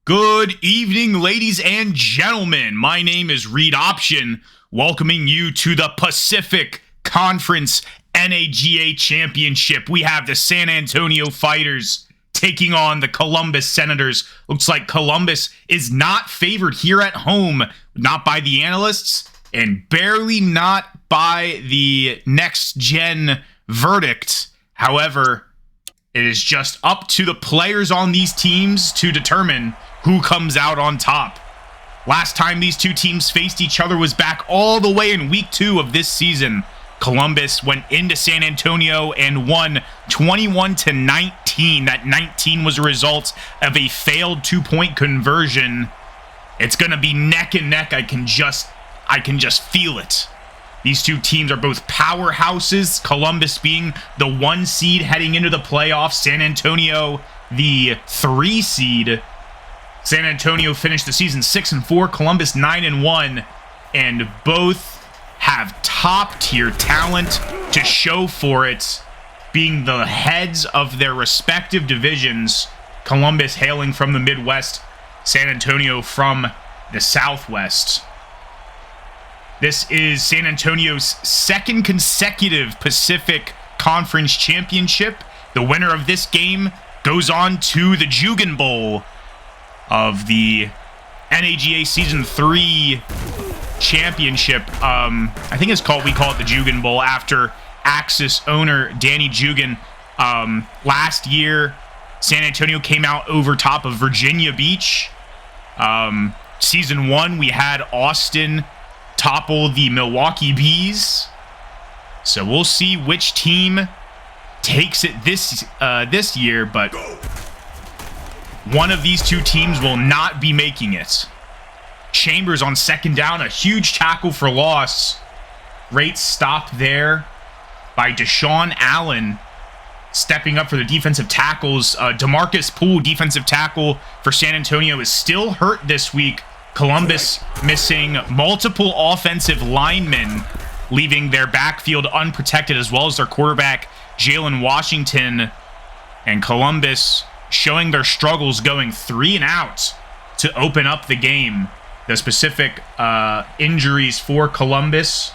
Good evening, ladies and gentlemen. My name is Reed Option, welcoming you to the Pacific Conference NAGA Championship. We have the San Antonio Fighters taking on the Columbus Senators. Looks like Columbus is not favored here at home, not by the analysts, and barely not by the next-gen verdict. However, it is just up to the players on these teams to determine who comes out on top. Last time these two teams faced each other was back all the way in week 2 of this season. Columbus went into San Antonio and won 21-19. That 19 was a result of a failed 2-point conversion. It's going to be neck and neck. I can just feel it. These two teams are both powerhouses, Columbus being the 1 seed heading into the playoffs, San Antonio the 3 seed. San Antonio finished the season 6-4, Columbus 9-1, and both have top-tier talent to show for it, being the heads of their respective divisions. Columbus hailing from the Midwest, San Antonio from the Southwest. This is San Antonio's second consecutive Pacific Conference Championship. The winner of this game goes on to the Jugan Bowl of the NAGA Season 3 Championship. I think we call it the Jugan Bowl after Axis owner Danny Jugan. Last year, San Antonio came out over top of Virginia Beach. Season 1, we had Austin topple the Milwaukee Bees. So we'll see which team takes it this year, but one of these two teams will not be making it. Chambers on second down, a huge tackle for loss. Great stop there by Deshaun Allen, stepping up for the defensive tackles. DeMarcus Poole, defensive tackle for San Antonio, is still hurt this week. Columbus missing multiple offensive linemen, leaving their backfield unprotected, as well as their quarterback, Jalen Washington. And Columbus showing their struggles, going 3 and out to open up the game. The specific injuries for Columbus: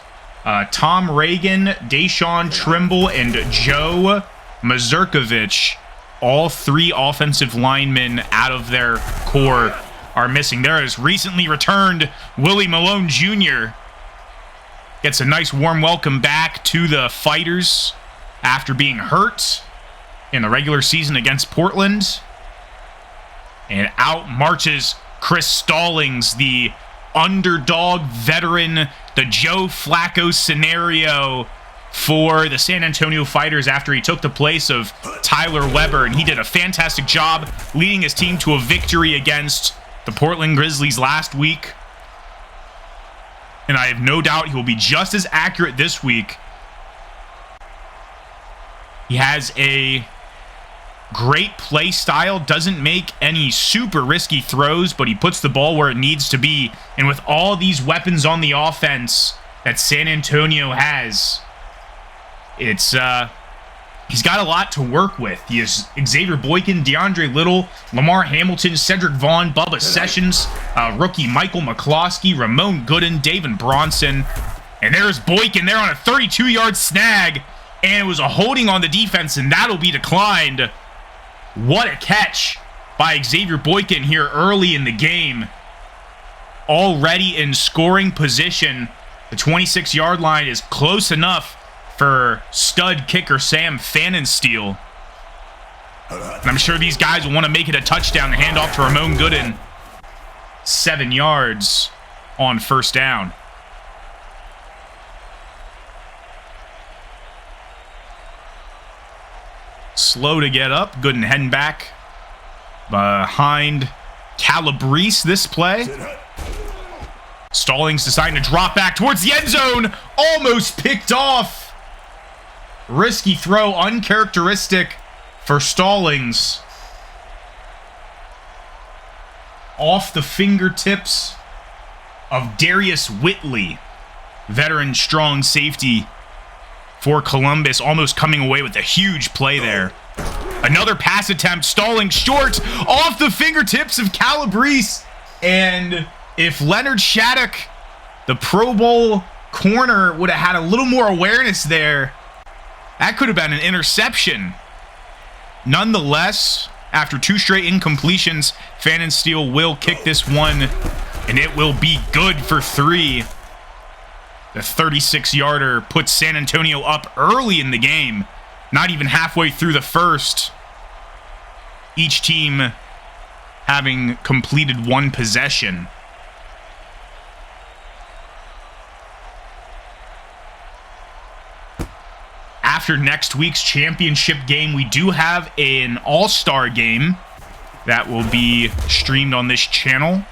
Tom Reagan, Deshaun Trimble, and Joe Mazurkovich. All 3 offensive linemen out of their core are missing. There is recently returned Willie Malone Jr. Gets a nice warm welcome back to the Fighters after being hurt in the regular season against Portland. And out marches Chris Stallings, the underdog veteran, the Joe Flacco scenario for the San Antonio Fighters after he took the place of Tyler Weber. And he did a fantastic job leading his team to a victory against the Portland Grizzlies last week. And I have no doubt he will be just as accurate this week. He has a great play style, doesn't make any super risky throws, but he puts the ball where it needs to be. And with all these weapons on the offense that San Antonio has, he's got a lot to work with. He has Xavier Boykin, DeAndre Little, Lamar Hamilton, Cedric Vaughn, Bubba Sessions, rookie Michael McCloskey, Ramon Gooden, David Bronson. And there's Boykin there on a 32-yard snag, and it was a holding on the defense, and that'll be declined. What a catch by Xavier Boykin here early in the game. Already in scoring position. The 26-yard line is close enough for stud kicker Sam Fannensteel. And I'm sure these guys will want to make it a touchdown and hand off to Ramon Gooden. 7 yards on first down. Slow to get up. Gooden heading back behind Calabrese this play. Stallings deciding to drop back towards the end zone. Almost picked off. Risky throw, uncharacteristic for Stallings. Off the fingertips of Darius Whitley, veteran strong safety for Columbus, almost coming away with a huge play there. Another pass attempt, stalling short, off the fingertips of Calabrese. And if Leonard Shattuck, the Pro Bowl corner, would have had a little more awareness there, that could have been an interception. Nonetheless, after 2 straight incompletions, Fannin Steele will kick this one, and it will be good for 3. The 36-yarder puts San Antonio up early in the game, not even halfway through the first. Each team having completed 1 possession. After next week's championship game, we do have an all-star game that will be streamed on this channel.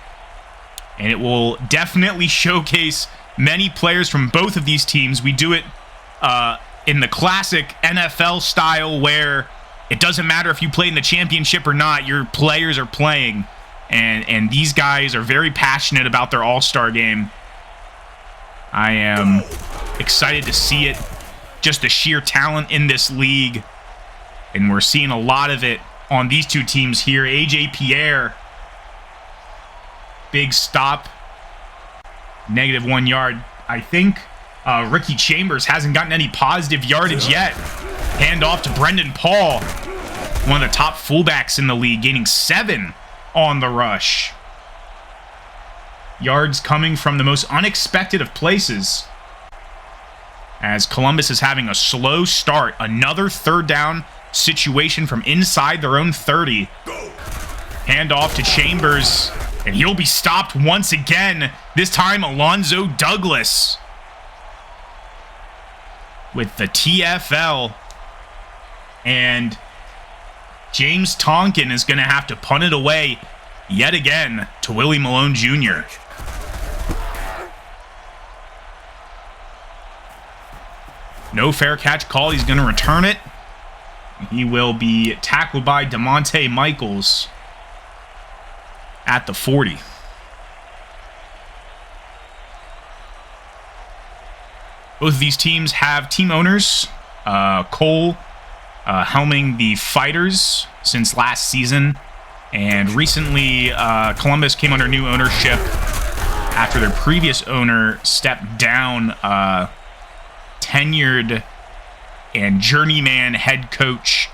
And it will definitely showcase many players from both of these teams. We do it in the classic NFL style where it doesn't matter if you play in the championship or not, your players are playing. And these guys are very passionate about their all-star game. I am excited to see it. Just the sheer talent in this league. And we're seeing a lot of it on these 2 teams here. A.J. Pierre. Big stop. -1 yard. I think Ricky Chambers hasn't gotten any positive yardage yet. Hand off to Brendan Paul. One of the top fullbacks in the league, gaining 7 on the rush. Yards coming from the most unexpected of places. As Columbus is having a slow start. Another 3rd down situation from inside their own 30. Hand off to Chambers, and he'll be stopped once again. This time, Alonzo Douglas with the TFL. And James Tonkin is going to have to punt it away yet again to Willie Malone Jr. No fair catch call. He's going to return it. He will be tackled by DeMonte Michaels at the 40. Both of these teams have team owners. Cole helming the Fighters since last season. And recently, Columbus came under new ownership after their previous owner stepped down. Tenured and journeyman head coach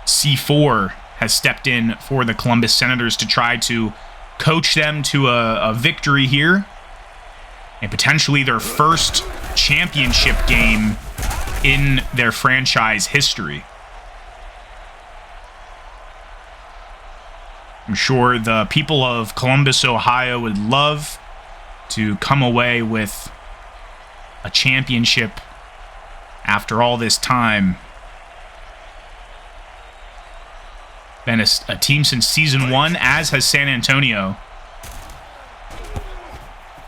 C4 has stepped in for the Columbus Senators to try to coach them to a victory here and potentially their first championship game in their franchise history. I'm sure the people of Columbus, Ohio would love to come away with a championship after all this time. Been a team since season 1, as has San Antonio.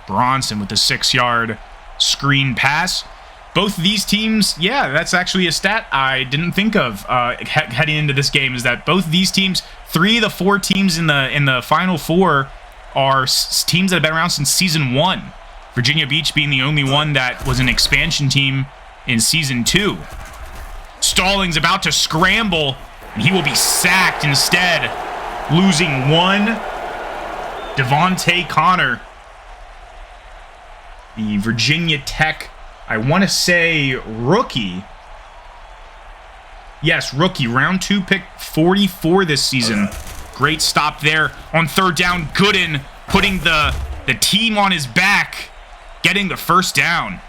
Bronson with the 6-yard screen pass. Both of these teams, yeah, that's actually a stat I didn't think of heading into this game, is that both of these teams, 3 of the 4 teams in the Final Four are teams that have been around since season 1. Virginia Beach being the only one that was an expansion team in season 2. Stallings about to scramble, and he will be sacked instead, losing 1. Devontae Connor, the Virginia Tech, I want to say rookie. Yes, rookie. Round 2 pick 44 this season. Great stop there on 3rd down. Gooden putting the team on his back, getting the first down.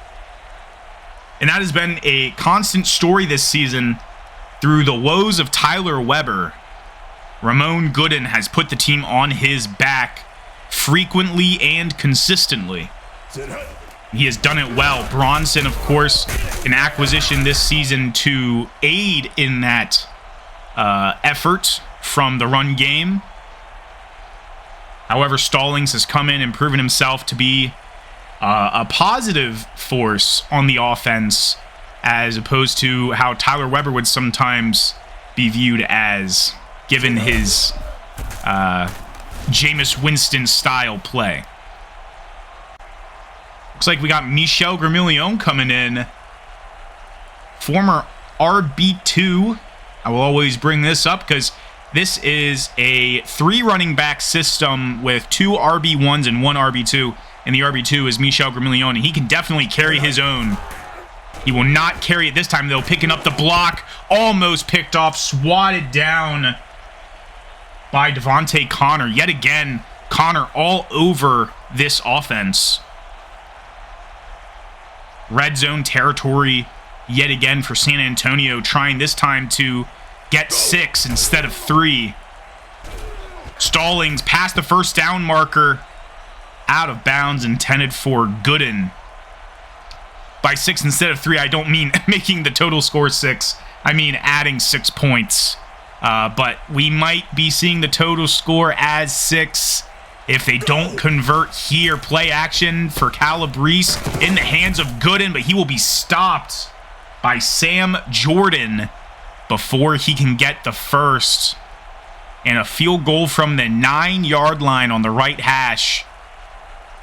And that has been a constant story this season through the woes of Tyler Weber. Ramon Gooden has put the team on his back frequently and consistently. He has done it well. Bronson, of course, an acquisition this season to aid in that effort from the run game. However, Stallings has come in and proven himself to be a positive force on the offense, as opposed to how Tyler Weber would sometimes be viewed as, given his Jameis Winston style play. Looks like we got Michel Gramillion coming in. Former RB2 I will always bring this up because this is a 3 running back system with 2 RB1s and 1 RB2. And the RB2 is Michel Gremillion. He can definitely carry his own. He will not carry it this time, though. Picking up the block. Almost picked off. Swatted down by Devontae Connor. Yet again, Connor all over this offense. Red zone territory yet again for San Antonio, trying this time to get 6 instead of 3. Stallings past the first down marker. Out of bounds, intended for Gooden. By 6 instead of 3, I don't mean making the total score 6. I mean adding 6 points. But we might be seeing the total score as 6 if they don't convert here. Play action for Calabrese in the hands of Gooden, but he will be stopped by Sam Jordan before he can get the first. And a field goal from the 9-yard line on the right hash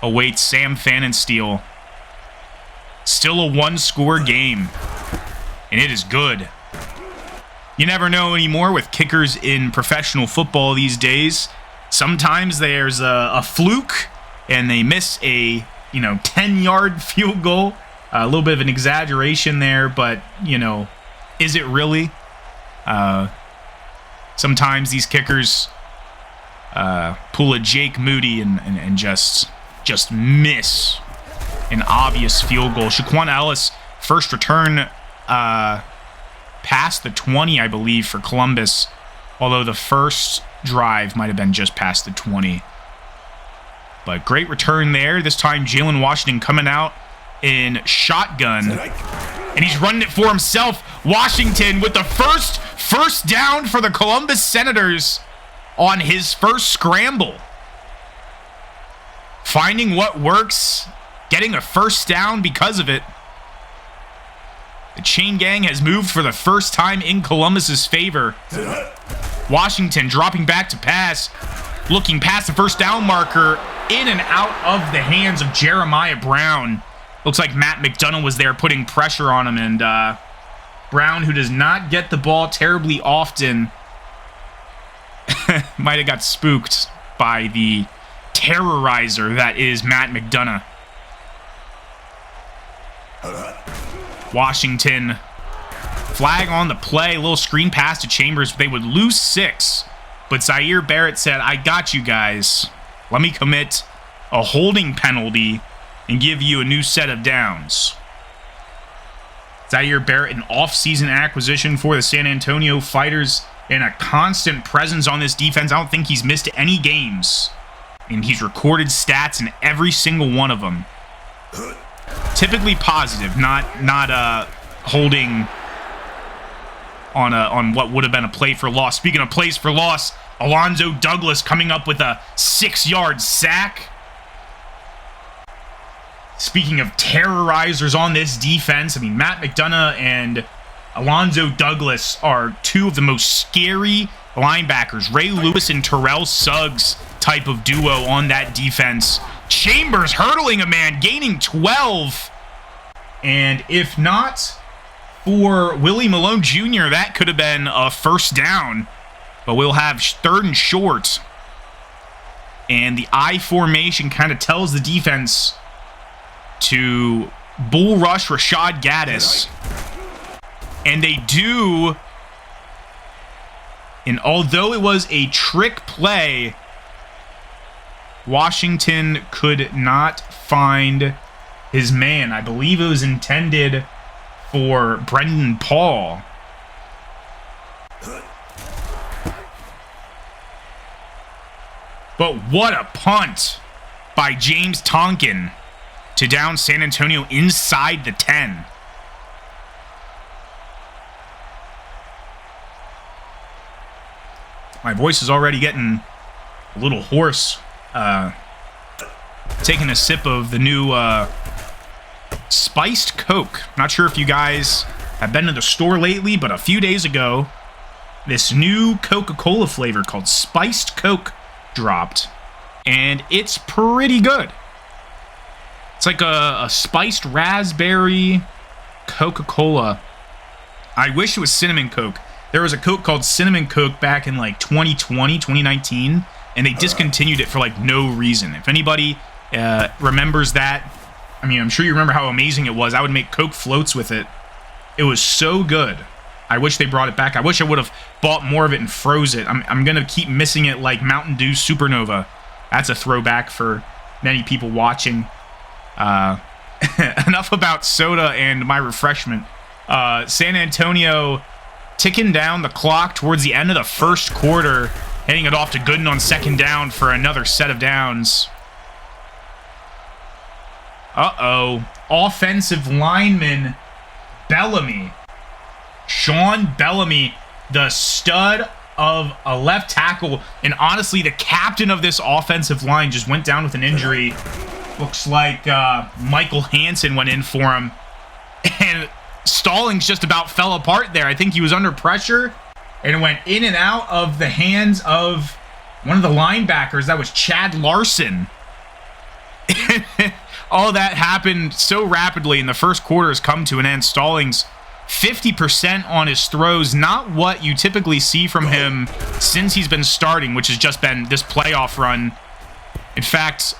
awaits Sam Pfannenstiel. Still a 1-score game, and it is good. You never know anymore with kickers in professional football these days. Sometimes there's a fluke, and they miss a 10-yard field goal. A little bit of an exaggeration there, but, is it really? Sometimes these kickers pull a Jake Moody and just miss an obvious field goal. Shaquan Ellis, first return past the 20, I believe, for Columbus, although the first drive might have been just past the 20. But great return there. This time, Jalen Washington coming out in shotgun, and he's running it for himself. Washington with the first down for the Columbus Senators on his first scramble. Finding what works, getting a first down because of it. The chain gang has moved for the first time in Columbus's favor. Washington dropping back to pass, looking past the first down marker, in and out of the hands of Jeremiah Brown. Looks like Matt McDonough was there putting pressure on him, and Brown, who does not get the ball terribly often, might have got spooked by the terrorizer that is Matt McDonough. Washington, flag on the play, a little screen pass to Chambers. They would lose 6, but Zaire Barrett said, I got you guys. Let me commit a holding penalty and give you a new set of downs. Zaire Barrett, an off-season acquisition for the San Antonio Fighters, and a constant presence on this defense. I don't think he's missed any games, and he's recorded stats in every single one of them. Typically positive, not holding on what would have been a play for loss. Speaking of plays for loss, Alonzo Douglas coming up with a 6-yard sack. Speaking of terrorizers on this defense, I mean, Matt McDonough and Alonzo Douglas are 2 of the most scary linebackers. Ray Lewis and Terrell Suggs type of duo on that defense. Chambers hurdling a man, gaining 12. And if not for Willie Malone Jr., that could have been a first down. But we'll have 3rd and short. And the I formation kind of tells the defense to bull rush Rashad Gaddis. And they do. And although it was a trick play, Washington could not find his man. I believe it was intended for Brendan Paul. But what a punt by James Tonkin to down San Antonio inside the 10. My voice is already getting a little hoarse. Taking a sip of the new spiced Coke. Not sure if you guys have been to the store lately, but a few days ago, this new Coca-Cola flavor called Spiced Coke dropped, and it's pretty good. It's like a spiced raspberry Coca-Cola. I wish it was cinnamon Coke. There was a Coke called Cinnamon Coke back in like 2020, 2019, and they discontinued it for like no reason. If anybody remembers that, I mean, I'm sure you remember how amazing it was. I would make Coke floats with it. It was so good. I wish they brought it back. I wish I would have bought more of it and froze it. I'm going to keep missing it like Mountain Dew Supernova. That's a throwback for many people watching. Enough about soda and my refreshment. San Antonio ticking down the clock towards the end of the first quarter, handing it off to Gooden on second down for another set of downs. Uh-oh. Offensive lineman Bellamy. Sean Bellamy, the stud of a left tackle, and honestly, the captain of this offensive line, just went down with an injury. Looks like Michael Hansen went in for him. And Stallings just about fell apart there. I think he was under pressure and went in and out of the hands of one of the linebackers. That was Chad Larson. All that happened so rapidly, and the first quarter has come to an end. Stallings, 50% on his throws, not what you typically see from him since he's been starting, which has just been this playoff run. In fact,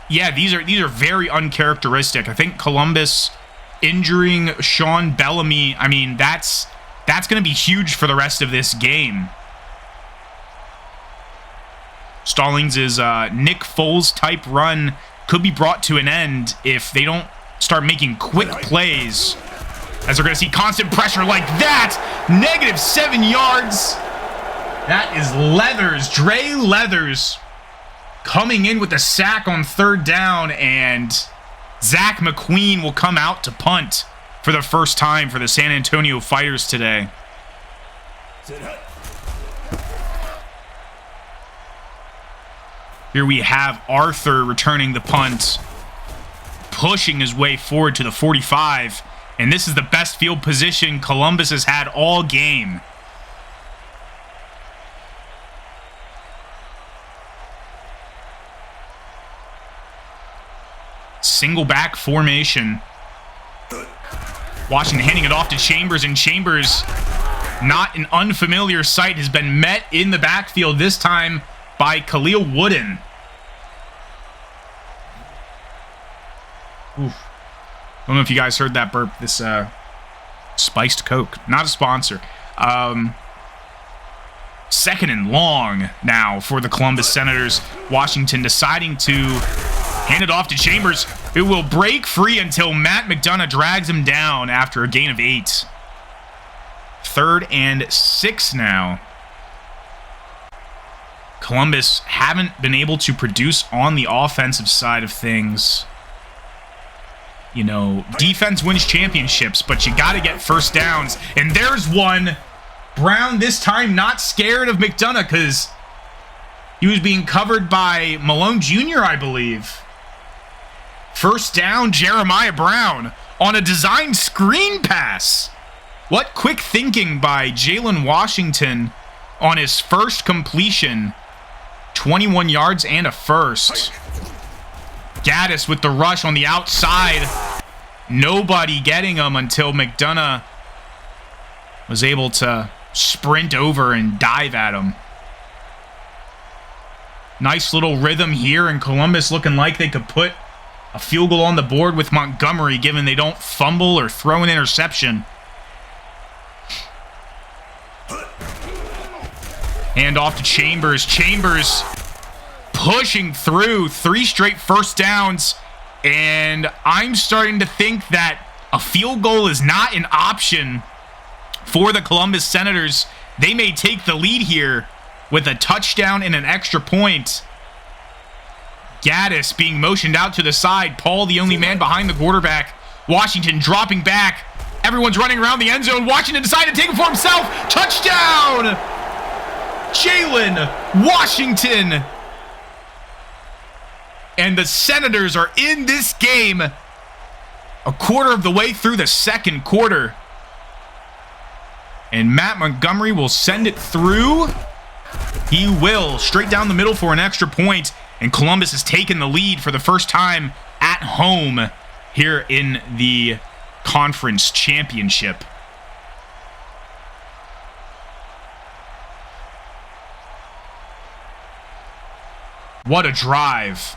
yeah, these are very uncharacteristic. I think Columbus injuring Sean Bellamy, I mean, that's going to be huge for the rest of this game. Stallings' Nick Foles type run could be brought to an end if they don't start making quick plays, as they're going to see constant pressure like that. -7 yards. That is Leathers, Dre Leathers, coming in with the sack on third down, and Zach McQueen will come out to punt for the first time for the San Antonio Fighters today. Here we have Arthur returning the punt, pushing his way forward to the 45, and this is the best field position Columbus has had all game. Single back formation. Washington handing it off to Chambers, and Chambers, not an unfamiliar sight, has been met in the backfield, this time by Khalil Wooden. Oof. I don't know if you guys heard that burp. This spiced Coke, not a sponsor. Second and long now for the Columbus Senators. Washington deciding to hand it off to Chambers, who will break free until Matt McDonough drags him down after a gain of 8. 3rd and 6 now. Columbus haven't been able to produce on the offensive side of things. You know, defense wins championships, but you got to get first downs. And there's one. Brown this time not scared of McDonough because he was being covered by Malone Jr., I believe. First down, Jeremiah Brown on a designed screen pass. What quick thinking by Jalen Washington on his first completion. 21 yards and a first. Gaddis with the rush on the outside. Nobody getting him until McDonough was able to sprint over and dive at him. Nice little rhythm here, and Columbus looking like they could put a field goal on the board with Montgomery, given they don't fumble or throw an interception. Hand off to Chambers. Chambers pushing through 3 straight first downs, and I'm starting to think that a field goal is not an option for the Columbus Senators. They may take the lead here with a touchdown and an extra point. Gaddis being motioned out to the side. Paul, the only man behind the quarterback. Washington dropping back. Everyone's running around the end zone. Washington decided to take it for himself. Touchdown! Jalen Washington. And the Senators are in this game a quarter of the way through the second quarter. And Matt Montgomery will send it through. He will, straight down the middle for an extra point. And Columbus has taken the lead for the first time at home here in the conference championship. What a drive.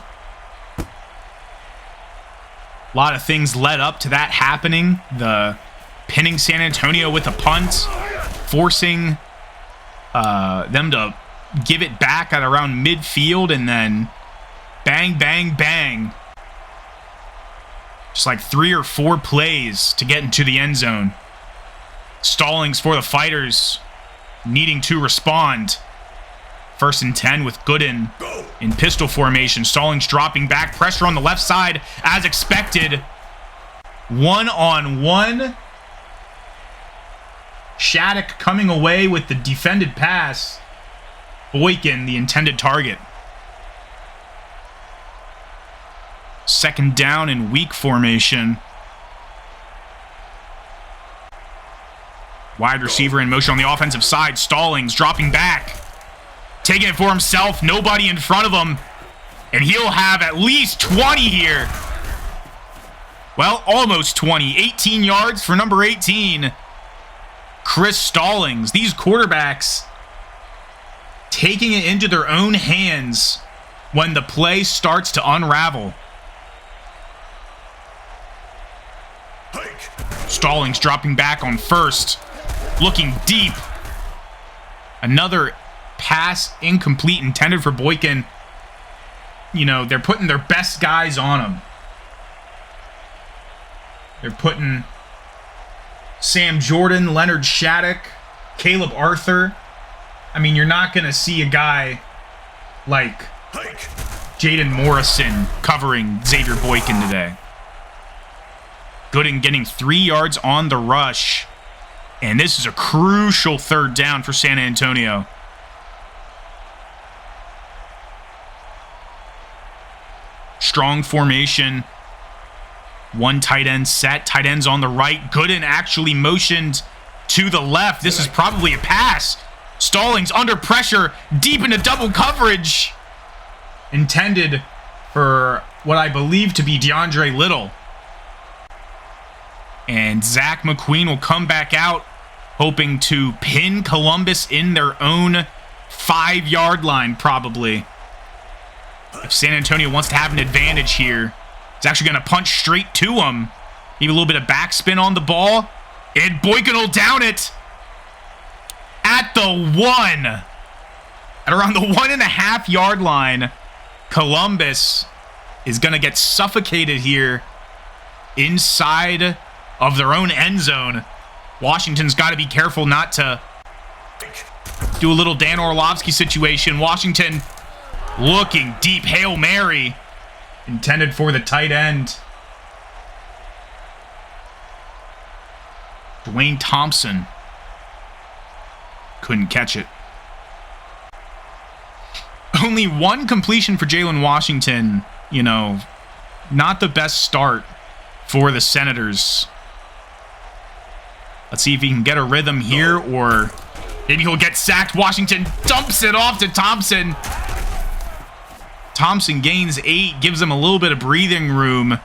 A lot of things led up to that happening. The pinning San Antonio with a punt, forcing them to give it back at around midfield, and then bang, bang, bang. Just like 3 or 4 plays to get into the end zone. Stallings for the Fighters, needing to respond. 1st and 10 with Gooden in pistol formation. Stallings dropping back. Pressure on the left side as expected. 1-on-1. Shattuck coming away with the defended pass. Boykin, the intended target. 2nd down in weak formation. Wide receiver in motion on the offensive side. Stallings dropping back. Taking it for himself. Nobody in front of him. And he'll have at least 20 here. Well, almost 20. 18 yards for number 18. Chris Stallings. These quarterbacks taking it into their own hands when the play starts to unravel. Stallings dropping back on 1st. Looking deep. Another pass incomplete, intended for Boykin. You know, they're putting their best guys on him. They're putting Sam Jordan, Leonard Shattuck, Caleb Arthur. I mean, you're not going to see a guy like Jaden Morrison covering Xavier Boykin today. Gooden getting 3 yards on the rush. And this is a crucial 3rd down for San Antonio. Strong formation. 1 tight end set. Tight end's on the right. Gooden actually motioned to the left. This is probably a pass. Stallings under pressure. Deep into double coverage. Intended for what I believe to be DeAndre Little. And Zach McQueen will come back out, hoping to pin Columbus in their own 5-yard line, probably. If San Antonio wants to have an advantage here, it's actually going to punch straight to him. Maybe a little bit of backspin on the ball. And Boykin will down it at the 1. At around the 1.5-yard line, Columbus is going to get suffocated here inside of their own end zone. Washington's got to be careful not to do a little Dan Orlovsky situation. Washington looking deep. Hail Mary intended for the tight end. Dwayne Thompson couldn't catch it. Only 1 completion for Jalen Washington. You know, not the best start for the Senators. Let's see if he can get a rhythm here, or maybe he'll get sacked. Washington dumps it off to Thompson. Thompson gains 8, gives him a little bit of breathing room.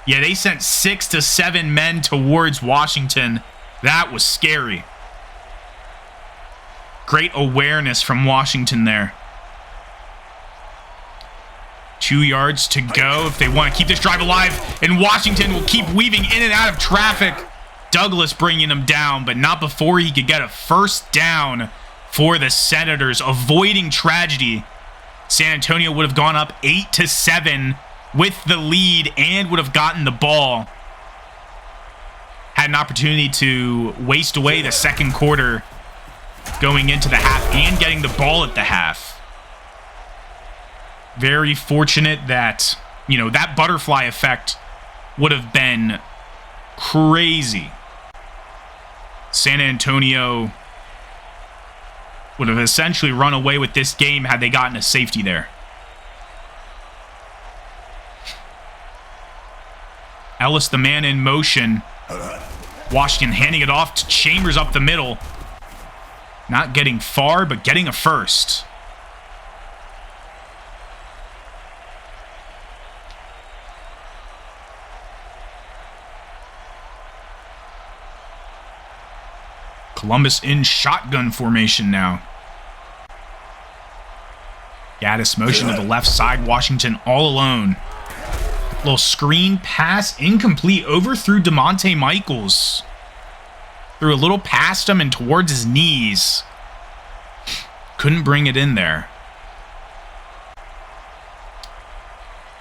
Yeah, they sent 6 to 7 men towards Washington. That was scary. Great awareness from Washington there. 2 yards to go if they want to keep this drive alive. And Washington will keep weaving in and out of traffic. Douglas bringing him down, but not before he could get a 1st down for the Senators, avoiding tragedy. San Antonio would have gone up 8 to 7 with the lead and would have gotten the ball. Had an opportunity to waste away the 2nd quarter going into the half and getting the ball at the half. Very fortunate that, you know, that butterfly effect would have been crazy. San Antonio would have essentially run away with this game had they gotten a safety there. Ellis, the man in motion. Washington handing it off to Chambers up the middle. Not getting far, but getting a 1st. Columbus in shotgun formation now. Gaddis motion to the left side. Washington all alone. Little screen pass, incomplete, overthrew DeMonte Michaels. Threw a little past him and towards his knees. Couldn't bring it in there.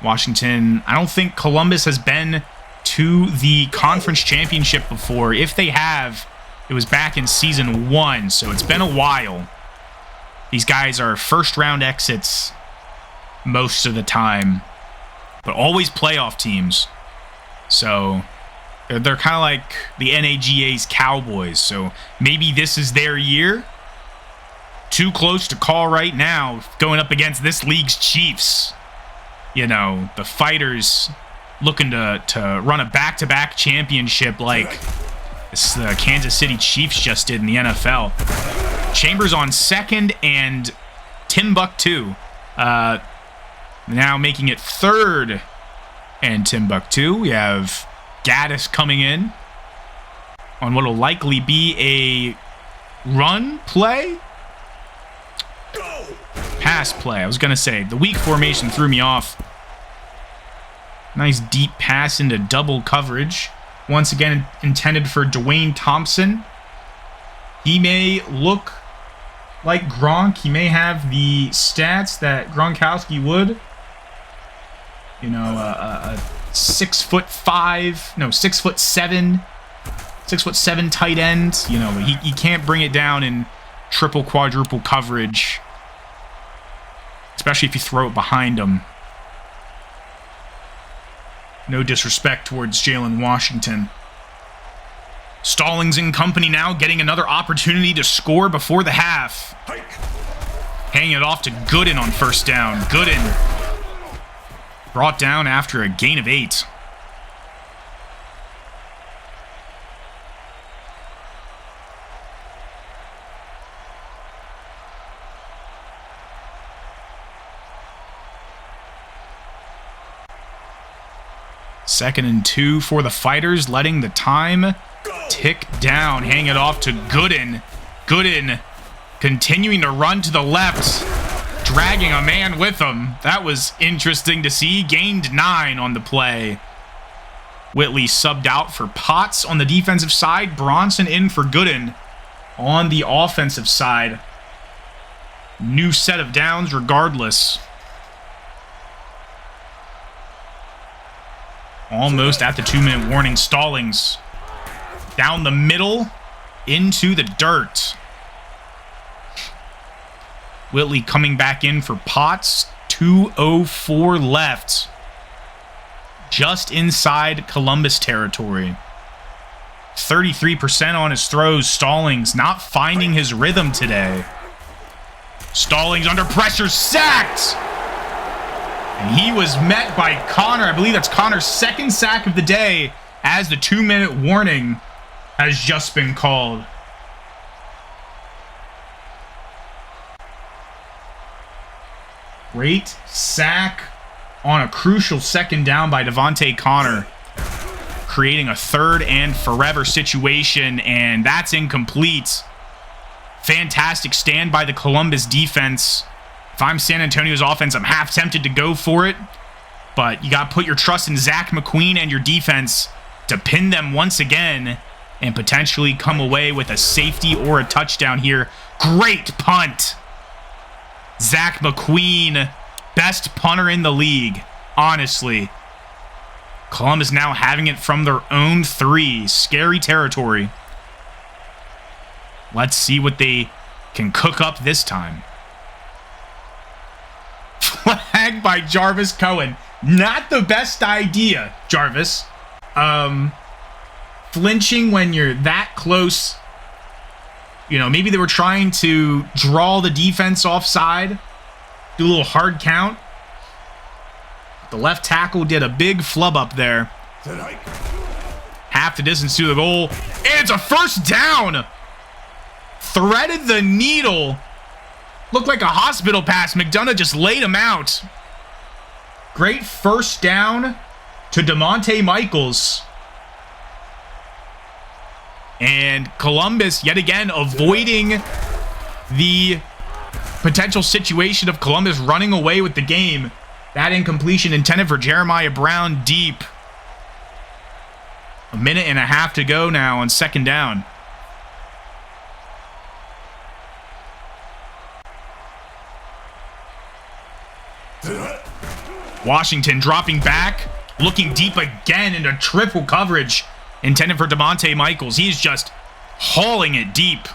Washington, I don't think Columbus has been to the conference championship before. If they have, it was back in season 1, so it's been a while. These guys are first round exits most of the time, but always playoff teams. So they're kind of like the NAGA's Cowboys. So maybe this is their year. Too close to call right now, going up against this league's Chiefs. You know, the Fighters looking to run a back-to-back championship like the Kansas City Chiefs just did in the NFL. Chambers on second and Timbuktu now making it third and Timbuktu. We have Gaddis coming in on what will likely be a run play. Pass play. I was going to say, the weak formation threw me off. Nice deep pass into double coverage. Once again, intended for Dwayne Thompson. He may look like Gronk. He may have the stats that Gronkowski would. You know, a 6'5", no, 6'7", 6'7" tight end. You know, he can't bring it down in triple, quadruple coverage. Especially if you throw it behind him. No disrespect towards Jalen Washington. Stallings and company now getting another opportunity to score before the half. Handing it off to Gooden on first down. Gooden brought down after a gain of 8. Second and 2 for the Fighters, letting the time tick down. Hang it off to Gooden. Gooden continuing to run to the left, dragging a man with him. That was interesting to see. Gained 9 on the play. Whitley subbed out for Potts on the defensive side. Bronson in for Gooden on the offensive side. New set of downs regardless. Almost at the 2-minute warning. Stallings down the middle into the dirt. Whitley coming back in for Potts. 2:04 left. Just inside Columbus territory. 33% on his throws. Stallings not finding his rhythm today. Stallings under pressure, sacked! And he was met by Connor. I believe that's Connor's second sack of the day as the 2-minute warning has just been called. Great sack on a crucial second down by Devontae Connor, creating a third and forever situation, and that's incomplete. Fantastic stand by the Columbus defense. If I'm San Antonio's offense, I'm half tempted to go for it, but you got to put your trust in Zach McQueen and your defense to pin them once again and potentially come away with a safety or a touchdown here. Great punt. Zach McQueen, best punter in the league, honestly. Columbus now having it from their own 3. Scary territory. Let's see what they can cook up this time. Flag by Jarvis Cohen. Not the best idea, Jarvis. Flinching when you're that close. You know, maybe they were trying to draw the defense offside. Do a little hard count. The left tackle did a big flub up there. Half the distance to the goal. And it's a first down. Threaded the needle. Looked like a hospital pass. McDonough just laid him out. Great first down to DeMonte Michaels. And Columbus, yet again, avoiding the potential situation of Columbus running away with the game. That incompletion intended for Jeremiah Brown deep. A minute and a half to go now on second down. Washington dropping back, looking deep again into triple coverage intended for Devontae Michaels. He's just hauling it deep.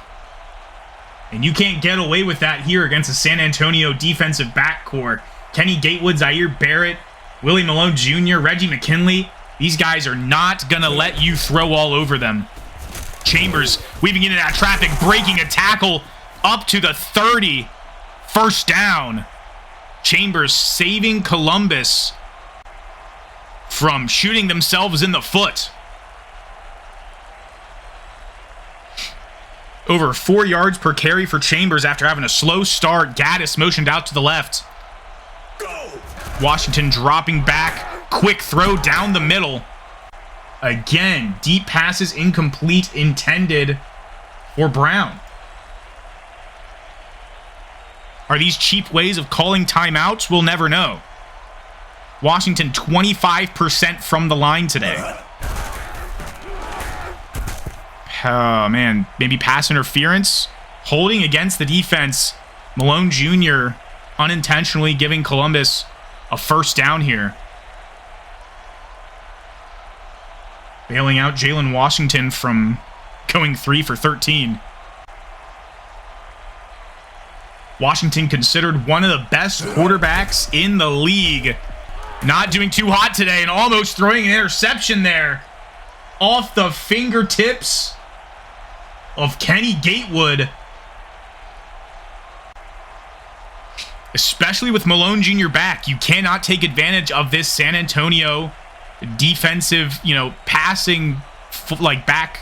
And you can't get away with that here against the San Antonio defensive backcourt. Kenny Gatewood, Zaire Barrett, Willie Malone Jr., Reggie McKinley. These guys are not going to let you throw all over them. Chambers weaving into that traffic, breaking a tackle up to the 30. First down. Chambers saving Columbus from shooting themselves in the foot. Over 4 yards per carry for Chambers after having a slow start. Gaddis motioned out to the left. Washington dropping back. Quick throw down the middle. Again, deep passes incomplete, intended for Brown. Are these cheap ways of calling timeouts? We'll never know. Washington 25% from the line today. Oh, man. Maybe pass interference. Holding against the defense. Malone Jr. unintentionally giving Columbus a first down here. Bailing out Jalen Washington from going 3 for 13. Washington considered one of the best quarterbacks in the league. Not doing too hot today and almost throwing an interception there. Off the fingertips of Kenny Gatewood. Especially with Malone Jr. back, you cannot take advantage of this San Antonio defensive, passing back.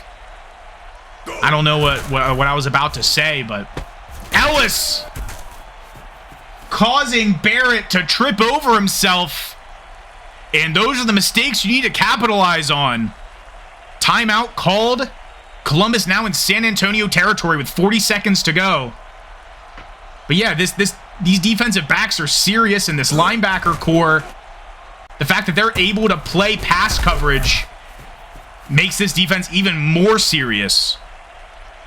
I don't know what I was about to say, but Ellis causing Barrett to trip over himself. And those are the mistakes you need to capitalize on. Timeout called. Columbus now in San Antonio territory with 40 seconds to go. But yeah, these defensive backs are serious in this linebacker core. The fact that they're able to play pass coverage makes this defense even more serious.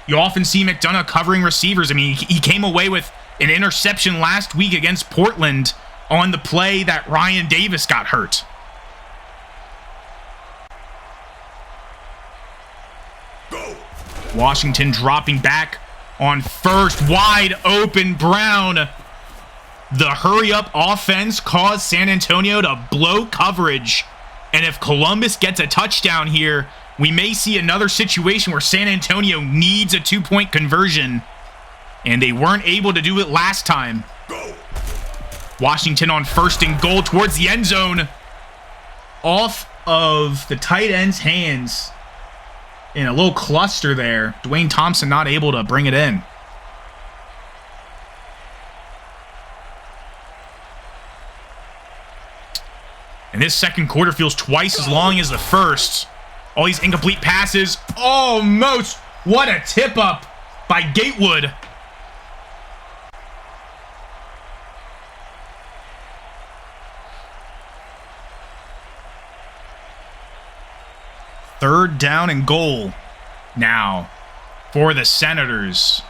You often see McDonough covering receivers. I mean, he came away with an interception last week against Portland on the play that Ryan Davis got hurt. Washington dropping back on first. Wide open Brown. The hurry-up offense caused San Antonio to blow coverage. And if Columbus gets a touchdown here, we may see another situation where San Antonio needs a 2-point conversion. And they weren't able to do it last time. Washington on first and goal towards the end zone. Off of the tight end's hands. In a little cluster there. Dwayne Thompson not able to bring it in. And this second quarter feels twice as long as the first. All these incomplete passes. Almost. What a tip up by Gatewood. Third down and goal now for the Senators.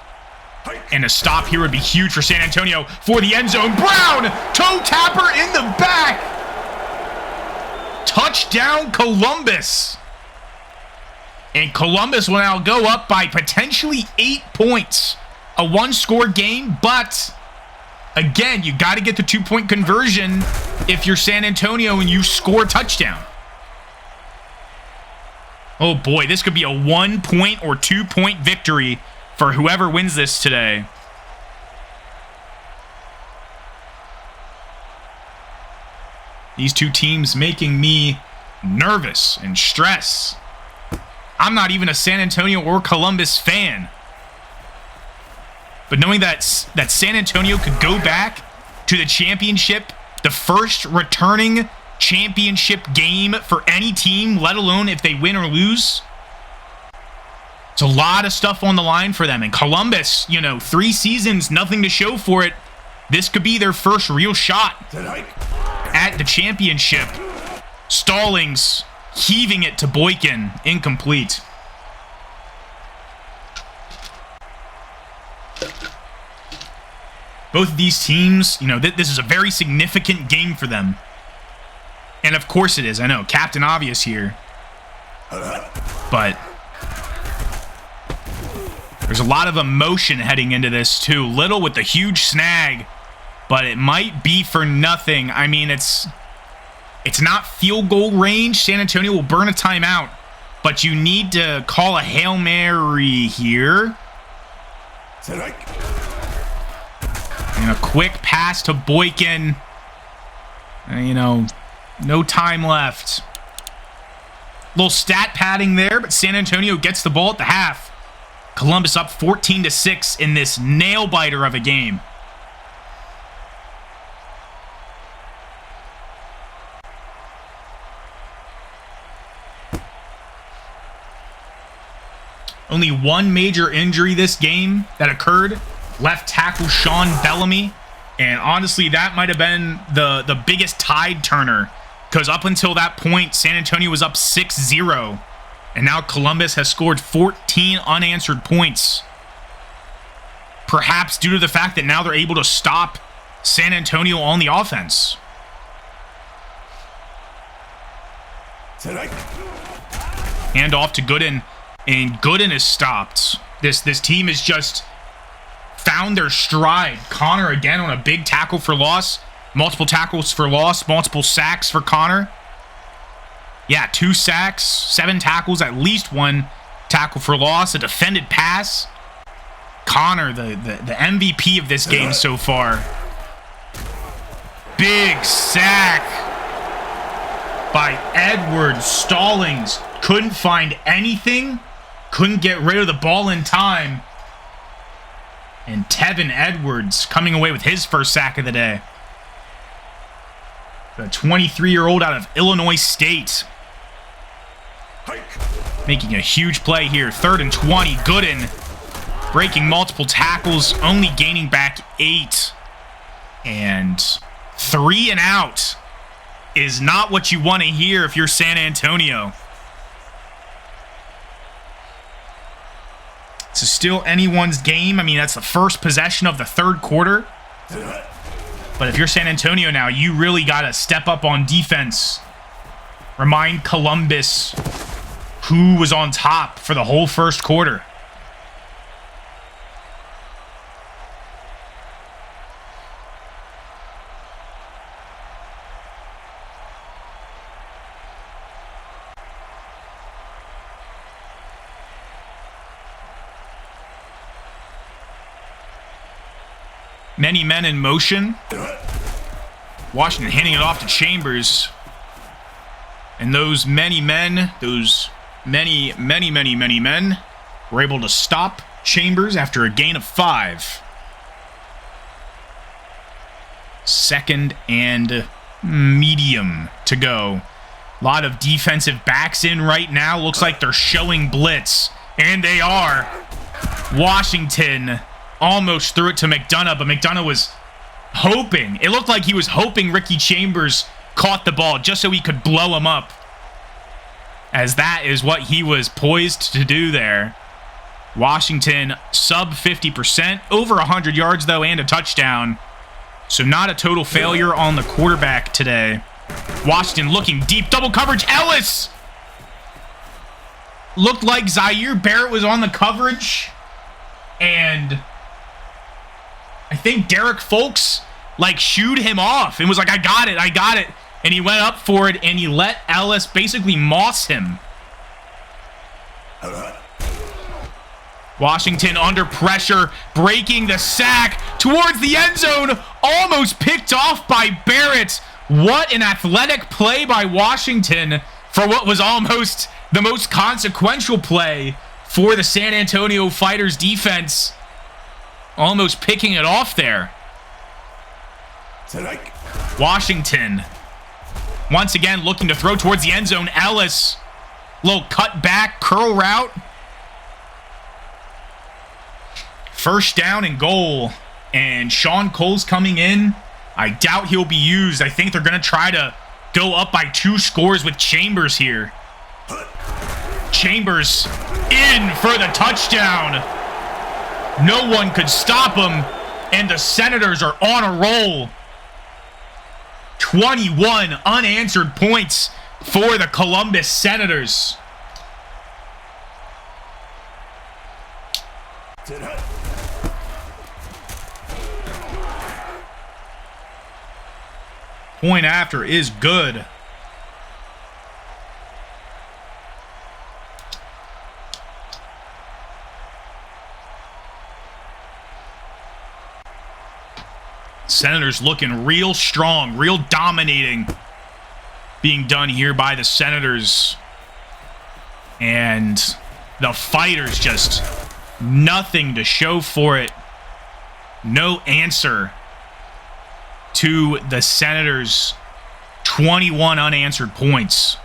And a stop here would be huge for San Antonio for the end zone. Brown, toe tapper in the back. Touchdown Columbus. And Columbus will now go up by potentially 8 points. A one-score game, but again, you got to get the 2-point conversion if you're San Antonio and you score a touchdown. Oh boy, this could be a 1-point or 2-point victory for whoever wins this today. These two teams making me nervous and stressed. I'm not even a San Antonio or Columbus fan. But knowing that San Antonio could go back to the championship, the first returning championship game for any team, let alone if they win or lose, It's a lot of stuff on the line for them. And Columbus, 3 seasons, nothing to show for it. This could be their first real shot at the championship. Stallings heaving it to Boykin. Incomplete. Both of these teams, this is a very significant game for them. And of course it is. I know, Captain Obvious here. But there's a lot of emotion heading into this too. Little with the huge snag, but it might be for nothing. I mean, it's not field goal range. San Antonio will burn a timeout, but you need to call a Hail Mary here. And a quick pass to Boykin. No time left. Little stat padding there, but San Antonio gets the ball at the half. Columbus up 14-6 in this nail-biter of a game. Only one major injury this game that occurred. Left tackle Sean Bellamy. And honestly, that might have been the biggest tide turner. Because up until that point, San Antonio was up 6-0. And now Columbus has scored 14 unanswered points. Perhaps due to the fact that now they're able to stop San Antonio on the offense. Hand off to Gooden. And Gooden is stopped. This team has just found their stride. Connor again on a big tackle for loss. Multiple tackles for loss. Multiple sacks for Connor. Yeah, 2 sacks, 7 tackles, at least 1 tackle for loss. A defended pass. Connor, the MVP of this game so far. Big sack by Edwards. Stallings couldn't find anything. Couldn't get rid of the ball in time. And Tevin Edwards coming away with his first sack of the day. The 23-year-old out of Illinois State. Making a huge play here. 3rd and 20. Gooden breaking multiple tackles. Only gaining back 8. And 3 and out is not what you want to hear if you're San Antonio. This is still anyone's game. I mean, that's the first possession of the 3rd quarter. But if you're San Antonio now, you really got to step up on defense. Remind Columbus who was on top for the whole 1st quarter. Many men in motion. Washington handing it off to Chambers. And those many men, those many men were able to stop Chambers after a gain of 5. 2nd and medium to go. A lot of defensive backs in right now. Looks like they're showing blitz. And they are. Washington almost threw it to McDonough, but McDonough was hoping. It looked like he was hoping Ricky Chambers caught the ball just so he could blow him up. As that is what he was poised to do there. Washington sub 50%. Over 100 yards, though, and a touchdown. So not a total failure on the quarterback today. Washington looking deep. Double coverage. Ellis! Looked like Zaire Barrett was on the coverage. And I think Derek Folks shooed him off and was like, I got it. And he went up for it, and he let Ellis basically moss him. Washington under pressure, breaking the sack towards the end zone, almost picked off by Barrett. What an athletic play by Washington for what was almost the most consequential play for the San Antonio Fighters defense. Almost picking it off there. Washington once again looking to throw towards the end zone. Ellis, little cut back, curl route. First down and goal. And Sean Cole's coming in. I doubt he'll be used. I think they're going to try to go up by 2 scores with Chambers here. Chambers in for the touchdown. No one could stop him. And the Senators are on a roll. 21 unanswered points for the Columbus Senators. Point after is good. Senators looking real strong, real dominating being done here by the Senators. And the Fighters just nothing to show for it. No answer to the Senators' 21 unanswered points.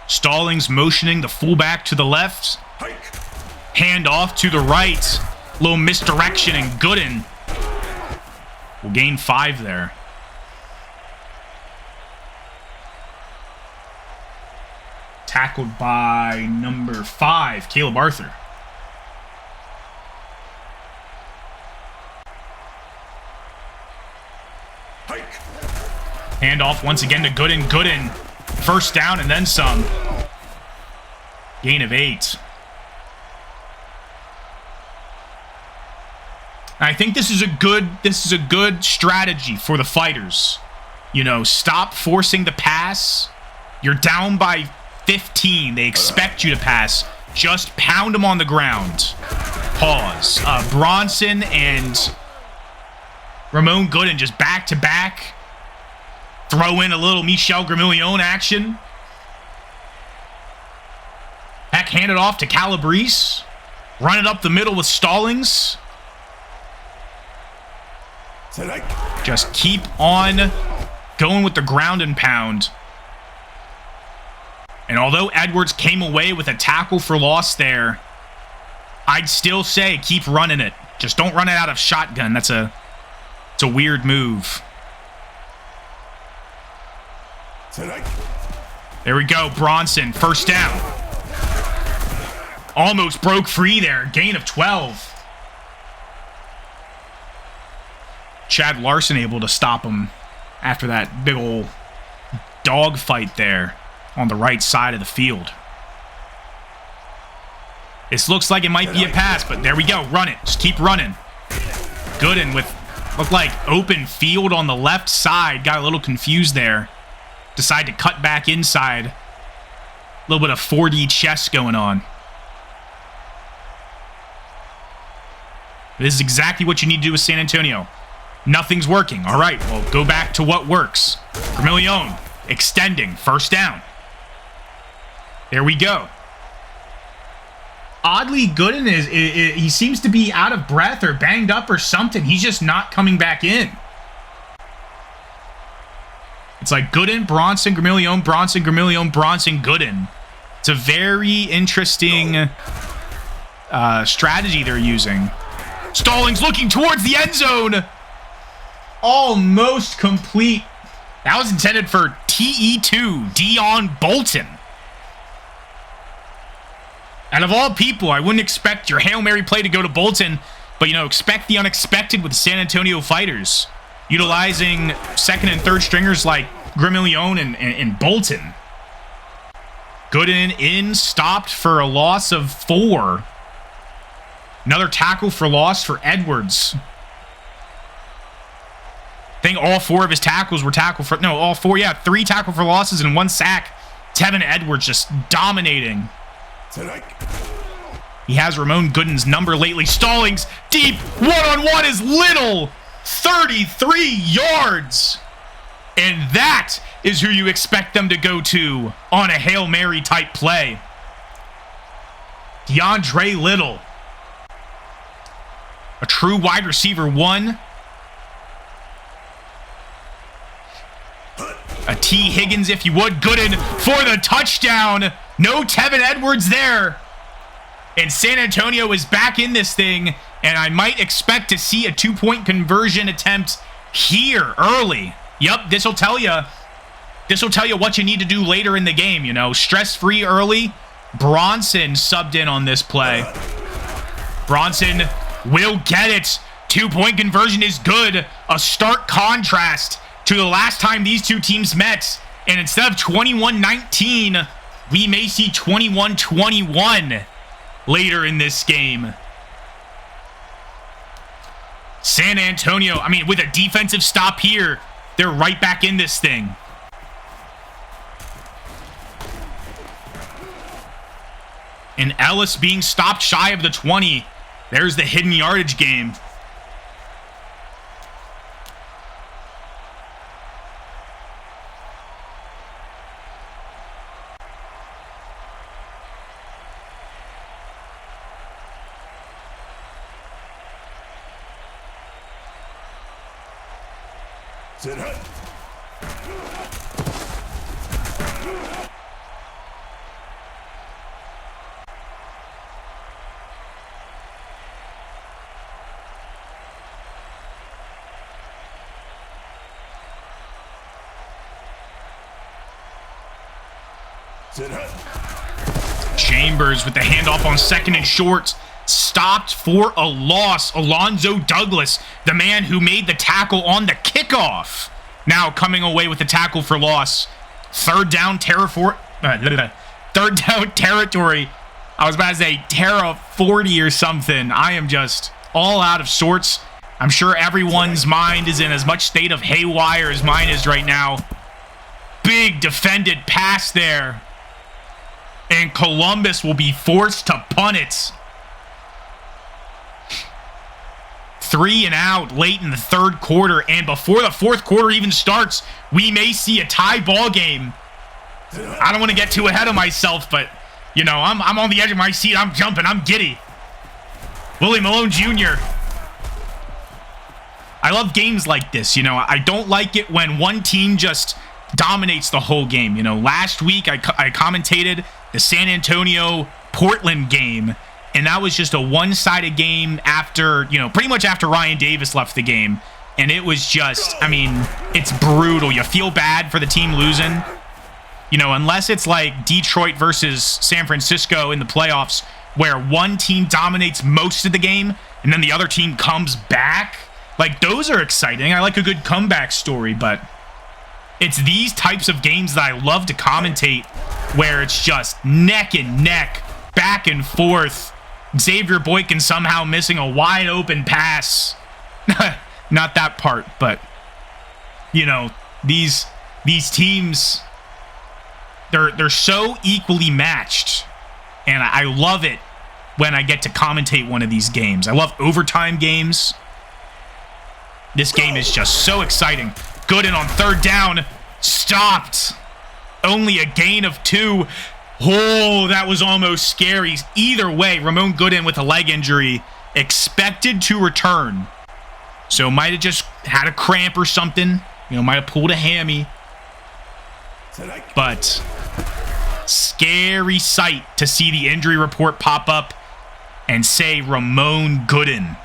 Stallings motioning the fullback to the left. Hand off to the right. Little misdirection, and Gooden will gain 5 there. Tackled by number 5, Caleb Arthur. Hand off once again to Gooden. Gooden, first down and then some. Gain of 8. I think this is a good strategy for the Fighters. You know, stop forcing the pass. You're down by 15. They expect you to pass. Just pound them on the ground. Pause. Bronson and Ramon Gooden just back to back. Throw in a little Michel Gramillion action. Back handed off to Calabrese. Run it up the middle with Stallings. Just keep on going with the ground and pound. And although Edwards came away with a tackle for loss there, I'd still say keep running it. Just don't run it out of shotgun. It's a weird move. There we go. Bronson, first down. Almost broke free there. Gain of 12. Chad Larson able to stop him after that big old dog fight there on the right side of the field. This looks like it might be a pass, but there we go. Run it. Just keep running. Gooden with, looked like open field on the left side. Got a little confused there. Decide to cut back inside. A little bit of 4D chess going on. This is exactly what you need to do with San Antonio. Nothing's working. All right, well, go back to what works. Gramillion extending. First down. There we go. Oddly, Gooden he seems to be out of breath or banged up or something. He's just not coming back in. It's like Gooden, Bronson, Gramillion, Bronson, Gramillion, Bronson, Gooden. It's a very interesting strategy they're using. Stallings looking towards the end zone. Almost complete. That was intended for TE2, Dion Bolton. Out of all people, I wouldn't expect your Hail Mary play to go to Bolton, but, you know, expect the unexpected with the San Antonio Fighters, utilizing second and third stringers like Gramillion and Bolton. Gooden in, stopped for a loss of 4. Another tackle for loss for Edwards. I think all 4 of his tackles were all 4, yeah, 3 tackle for losses and 1 sack. Tevin Edwards just dominating. He has Ramon Gooden's number lately. Stallings deep, one-on-one is Little. 33 yards. And that is who you expect them to go to on a Hail Mary type play. DeAndre Little. A true wide receiver 1. A A T. Higgins, if you would. Gooden for the touchdown. No Tevin Edwards there. And San Antonio is back in this thing. And I might expect to see a 2-point conversion attempt here early. Yep, this will tell you. This will tell you what you need to do later in the game, you know. Stress-free early. Bronson subbed in on this play. Bronson will get it. 2-point conversion is good. A stark contrast to the last time these two teams met. And instead of 21-19, we may see 21-21 later in this game. San Antonio, I mean, with a defensive stop here, they're right back in this thing. And Ellis being stopped shy of the 20. There's the hidden yardage game. Chambers with the handoff on 2nd and short. Stopped for a loss. Alonzo Douglas, the man who made the tackle on the kickoff, now coming away with the tackle for loss. Third down territory. I was about to say Terra 40 or something. I am just all out of sorts. I'm sure everyone's mind is in as much state of haywire as mine is right now. Big defended pass there. And Columbus will be forced to punt it. 3 and out late in the third quarter. And before the fourth quarter even starts, we may see a tie ball game. I don't want to get too ahead of myself, but, you know, I'm on the edge of my seat. I'm jumping. I'm giddy. Willie Malone Jr. I love games like this. You know, I don't like it when one team just dominates the whole game. You know, last week I commentated the San Antonio Portland game, and that was just a one-sided game after, you know, pretty much after Ryan Davis left the game. And it was just, I mean, it's brutal. You feel bad for the team losing. You know, unless it's like Detroit versus San Francisco in the playoffs, where one team dominates most of the game and then the other team comes back. Like, those are exciting. I like a good comeback story, but it's these types of games that I love to commentate, where it's just neck and neck, back and forth. Xavier Boykin somehow missing a wide open pass. Not that part, but, you know, these teams, they're so equally matched, and I love it when I get to commentate one of these games. I love overtime games. This game is just so exciting. Gooden on third down. Stopped. Only a gain of 2. Oh, that was almost scary. Either way, Ramon Gooden with a leg injury, expected to return. So might have just had a cramp or something. You know, might have pulled a hammy. But scary sight to see the injury report pop up and say Ramon Gooden.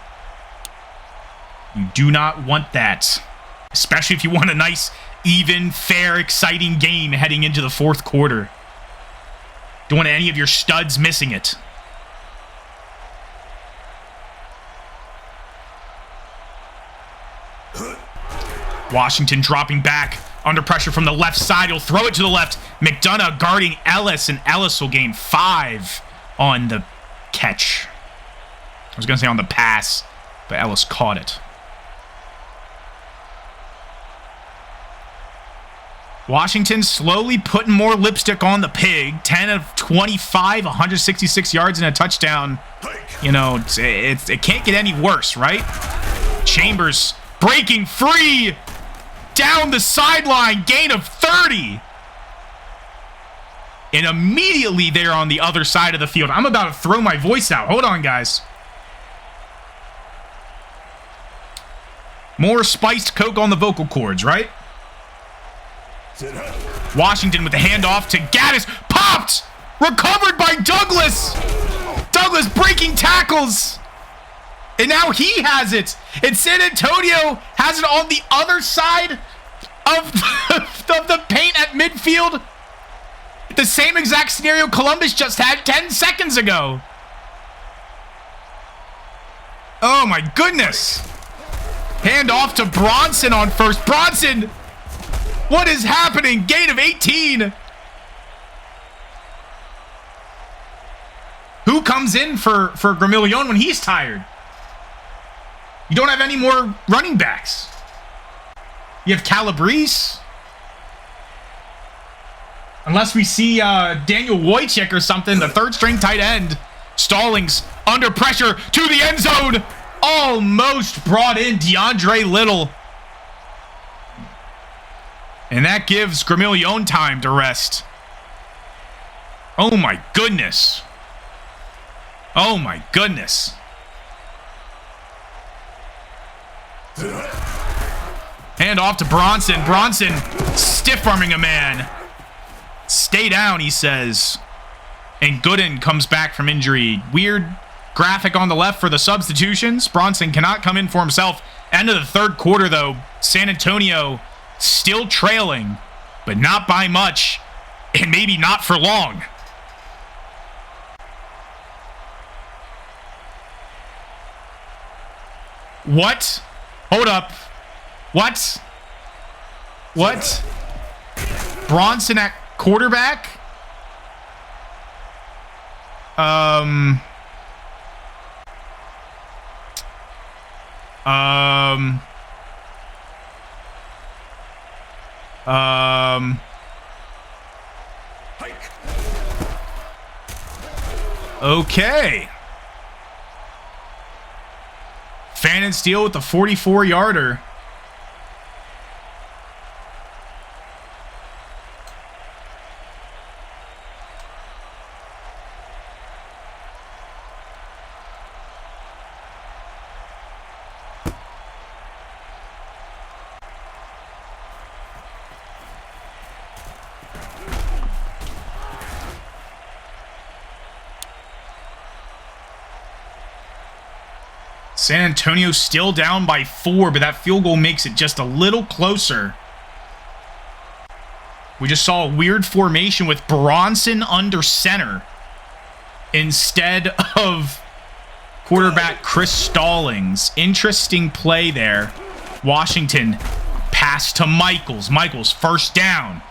You do not want that. Especially if you want a nice, even, fair, exciting game heading into the fourth quarter. Don't want any of your studs missing it. Washington dropping back. Under pressure from the left side. He'll throw it to the left. McDonough guarding Ellis, and Ellis will gain 5 on the catch. I was going to say on the pass, but Ellis caught it. Washington slowly putting more lipstick on the pig. 10 of 25, 166 yards and a touchdown. You know, it can't get any worse, right? Chambers breaking free. Down the sideline. Gain of 30. And immediately they're on the other side of the field. I'm about to throw my voice out. Hold on, guys. More spiced Coke on the vocal cords, right? Washington with the handoff to Gaddis. Popped! Recovered by Douglas! Douglas breaking tackles! And now he has it! And San Antonio has it on the other side of the paint at midfield. The same exact scenario Columbus just had 10 seconds ago. Oh my goodness. Hand off to Bronson on first. Bronson! What is happening? Gain of 18. Who comes in for Gramillion when he's tired? You don't have any more running backs. You have Calabrese. Unless we see Daniel Wojcik or something, the third string tight end. Stallings under pressure to the end zone. Almost brought in DeAndre Little. And that gives Gramillion time to rest. Oh my goodness. Oh my goodness. Hand off to Bronson. Bronson stiff-arming a man. Stay down, he says. And Gooden comes back from injury. Weird graphic on the left for the substitutions. Bronson cannot come in for himself. End of the third quarter, though. San Antonio still trailing, but not by much, and maybe not for long. What? Hold up. What? What? Bronson at quarterback? Okay. Fan and Steele with the 44-yarder. San Antonio still down by 4, but that field goal makes it just a little closer. We just saw a weird formation with Bronson under center instead of quarterback Chris Stallings. Interesting play there. Washington pass to Michaels. Michaels first down.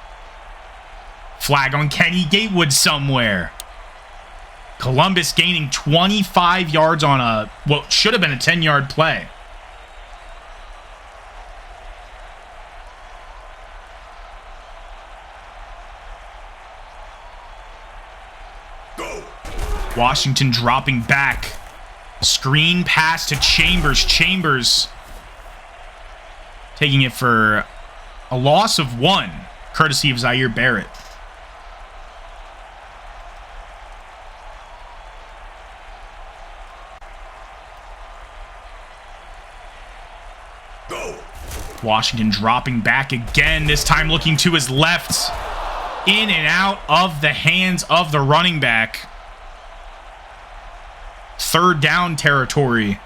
Flag on Kenny Gatewood somewhere. Columbus gaining 25 yards on a what should have been a 10-yard play. Go. Washington dropping back. Screen pass to Chambers. Chambers taking it for a loss of 1, courtesy of Zaire Barrett. Washington dropping back again, this time looking to his left. In and out of the hands of the running back. Third down territory.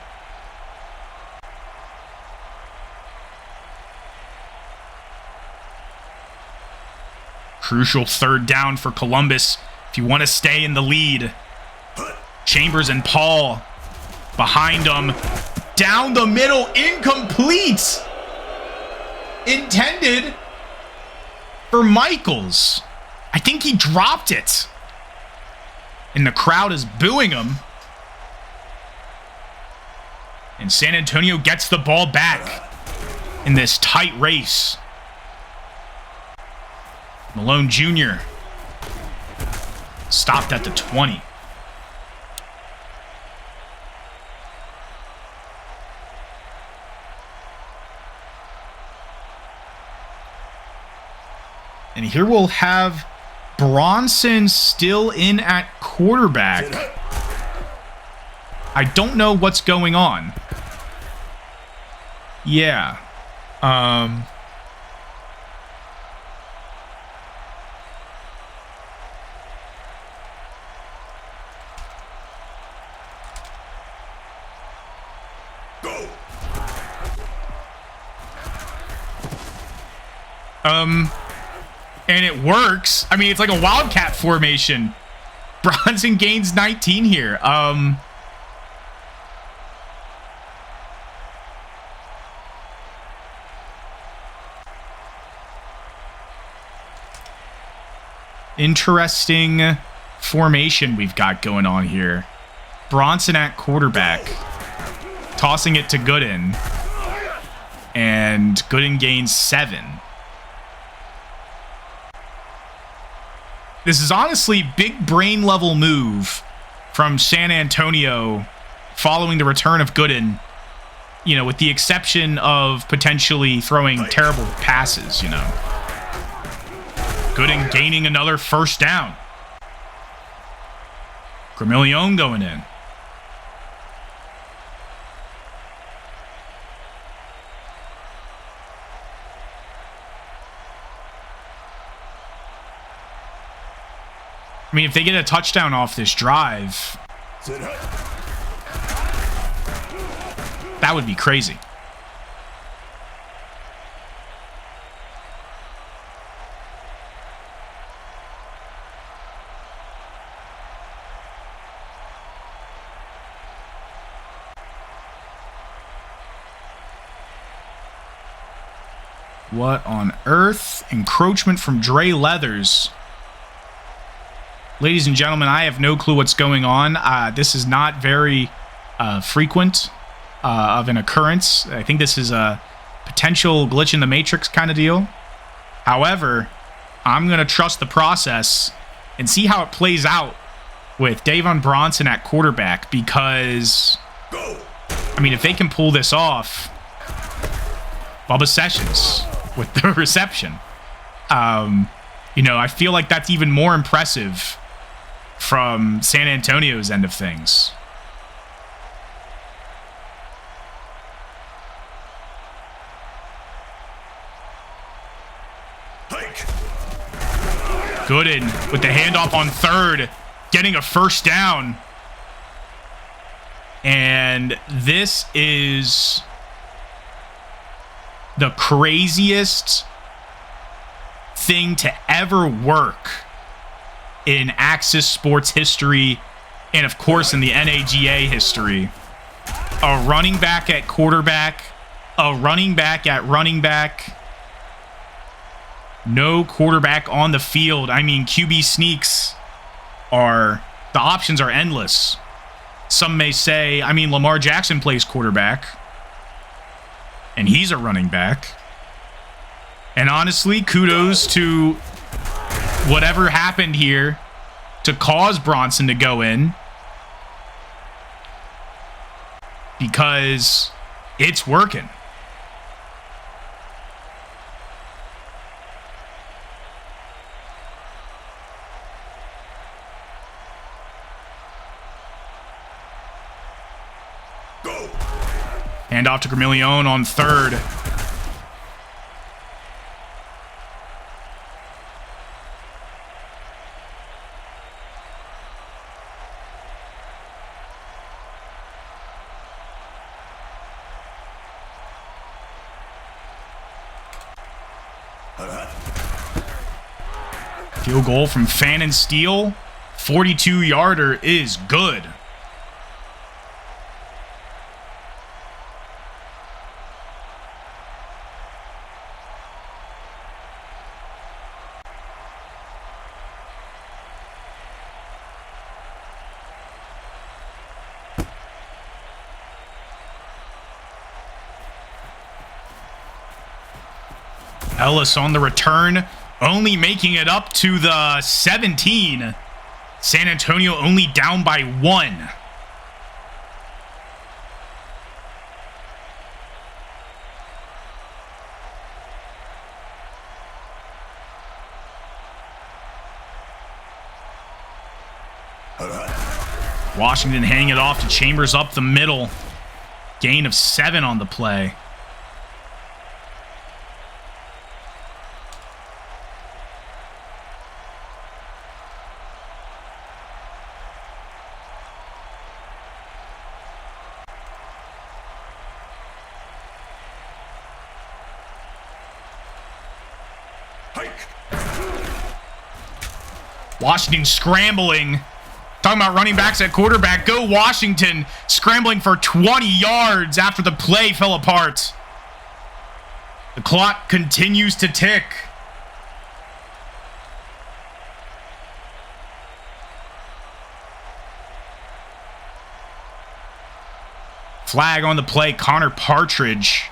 Crucial third down for Columbus if you want to stay in the lead. Chambers and Paul behind them. Down the middle, incomplete. Intended for Michaels. I think he dropped it. And the crowd is booing him. And San Antonio gets the ball back in this tight race. Malone Jr. stopped at the 20. And here we'll have Bronson still in at quarterback. I don't know what's going on. Yeah. And it works. I mean, it's like a wildcat formation. Bronson gains 19 here. Interesting formation we've got going on here. Bronson at quarterback, tossing it to Gooden, and Gooden gains 7. This is honestly big brain level move from San Antonio following the return of Gooden, you know, with the exception of potentially throwing terrible passes, you know. Gooden gaining another first down. Gramillion going in. I mean, if they get a touchdown off this drive, that would be crazy. What on earth? Encroachment from Dre Leathers. Ladies and gentlemen, I have no clue what's going on. This is not very frequent of an occurrence. I think this is a potential glitch in the matrix kind of deal. However, I'm going to trust the process and see how it plays out with Davon Bronson at quarterback, because, I mean, if they can pull this off, Bubba Sessions with the reception, you know, I feel like that's even more impressive from San Antonio's end of things. Gooden with the handoff on third, getting a first down. And this is the craziest thing to ever work in Axis Sports history, and of course in the NAGA history. A running back at quarterback, a running back at running back, no quarterback on the field. I mean, QB sneaks the options are endless. Some may say, I mean, Lamar Jackson plays quarterback, and he's a running back. And honestly, kudos to whatever happened here to cause Bronson to go in, because it's working. Hand off to Gramillion on third. Field goal from Fannin Steele. 42-yarder is good. Ellis on the return, only making it up to the 17. San Antonio only down by 1. Washington handing it off to Chambers up the middle. Gain of 7 on the play. Washington scrambling. Talking about running backs at quarterback. Go Washington. Scrambling for 20 yards after the play fell apart. The clock continues to tick. Flag on the play. Connor Partridge.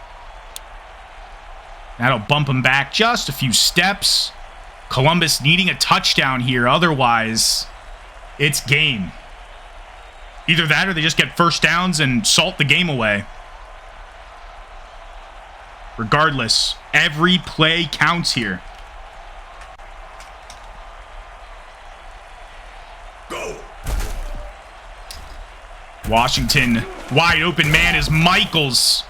That'll bump him back just a few steps. Columbus needing a touchdown here. Otherwise, it's game. Either that or they just get first downs and salt the game away. Regardless, every play counts here. Go. Washington, wide open man is Michaels.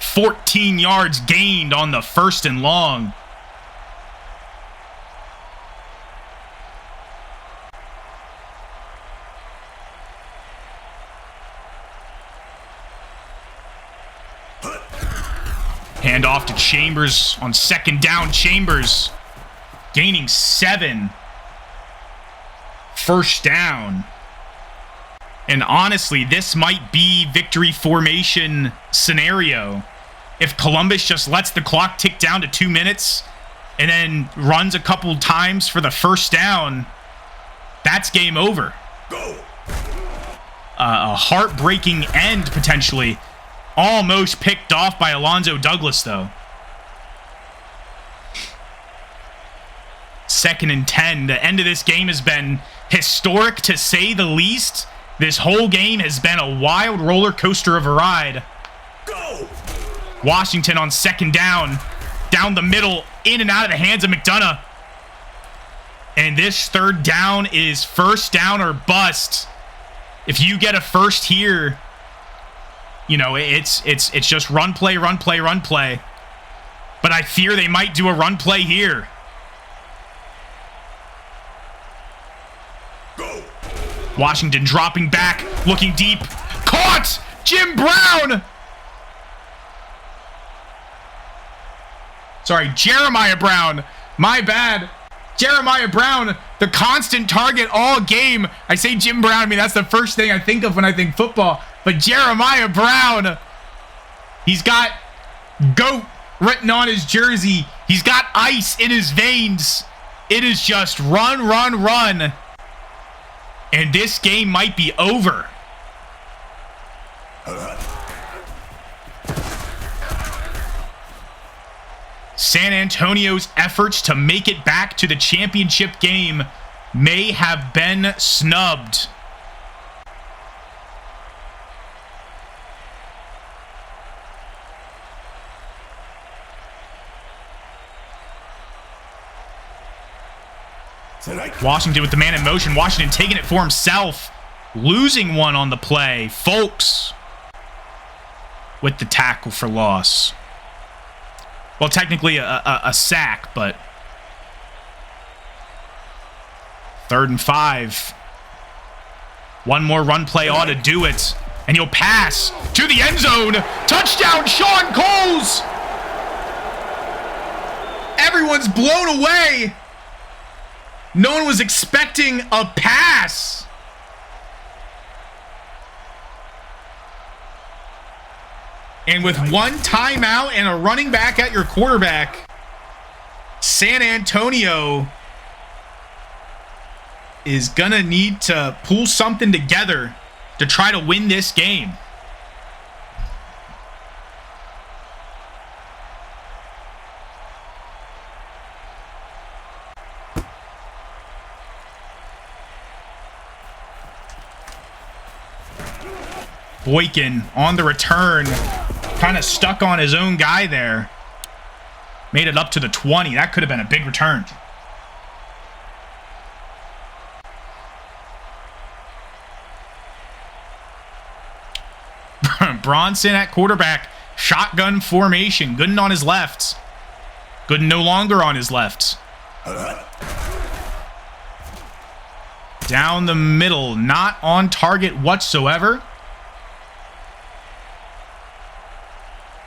14 yards gained on the first and long. Hand off to Chambers on second down. Chambers gaining 7. First down. And honestly, this might be victory formation scenario. If Columbus just lets the clock tick down to 2 minutes and then runs a couple times for the first down, that's game over. Go. A heartbreaking end, potentially. Almost picked off by Alonzo Douglas, though. 2nd and 10. The end of this game has been historic, to say the least. This whole game has been a wild roller coaster of a ride. Go! Washington on second down. Down the middle, in and out of the hands of McDonough. And this third down is first down or bust. If you get a first here, you know, it's just run play, run play, run play. But I fear they might do a run play here. Go. Washington dropping back, looking deep. Caught! Jim Brown! Sorry, Jeremiah Brown. My bad. Jeremiah Brown, the constant target all game. I say Jim Brown, I mean, that's the first thing I think of when I think football. But Jeremiah Brown, he's got GOAT written on his jersey. He's got ice in his veins. It is just run, run, run. And this game might be over. San Antonio's efforts to make it back to the championship game may have been snubbed. Washington with the man in motion. Washington taking it for himself. Losing one on the play. Folks with the tackle for loss. Well, technically a sack, but 3rd and 5. One more run play ought to do it. And he'll pass to the end zone. Touchdown, Sean Coles! Everyone's blown away. No one was expecting a pass. And with one timeout and a running back at your quarterback, San Antonio is going to need to pull something together to try to win this game. Boykin on the return, kind of stuck on his own guy there. Made it up to the 20. That could have been a big return. Bronson at quarterback. Shotgun formation. Gooden on his left. Gooden no longer on his left. Down the middle. Not on target whatsoever.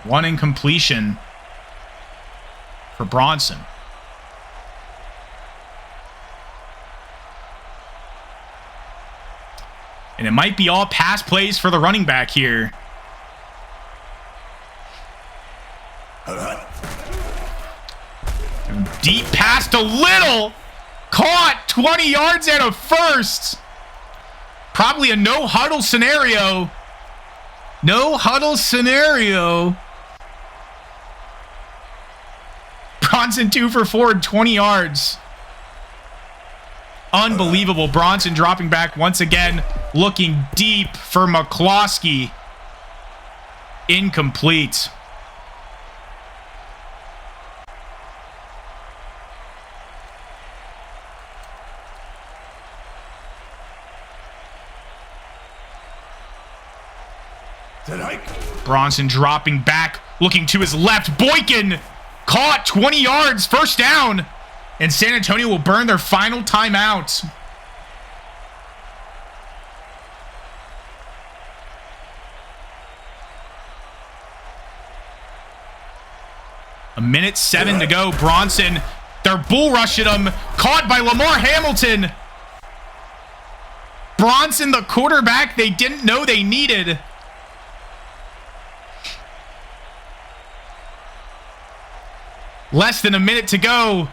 One incompletion for Bronson. And it might be all pass plays for the running back here. Deep pass to Little. Caught 20 yards and a first. Probably a no huddle scenario. No huddle scenario. Bronson 2 for 4 and 20 yards. Unbelievable. Bronson dropping back once again. Looking deep for McCloskey. Incomplete. Bronson dropping back, looking to his left. Boykin caught 20 yards, first down. And San Antonio will burn their final timeout. A minute 7 to go. Bronson, they're bull rushing him. Caught by Lamar Hamilton. Bronson, the quarterback they didn't know they needed. Less than a minute to go.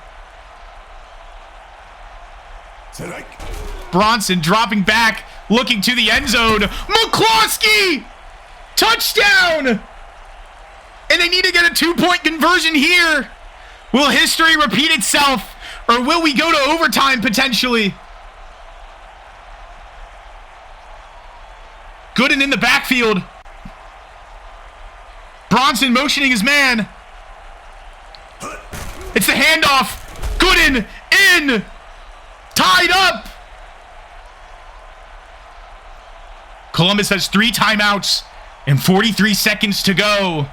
Bronson dropping back, looking to the end zone. McCloskey! Touchdown! And they need to get a 2-point conversion here. Will history repeat itself? Or will we go to overtime potentially? Gooden in the backfield. Bronson motioning his man. It's the handoff. Gooden in. Tied up. Columbus has 3 timeouts and 43 seconds to go.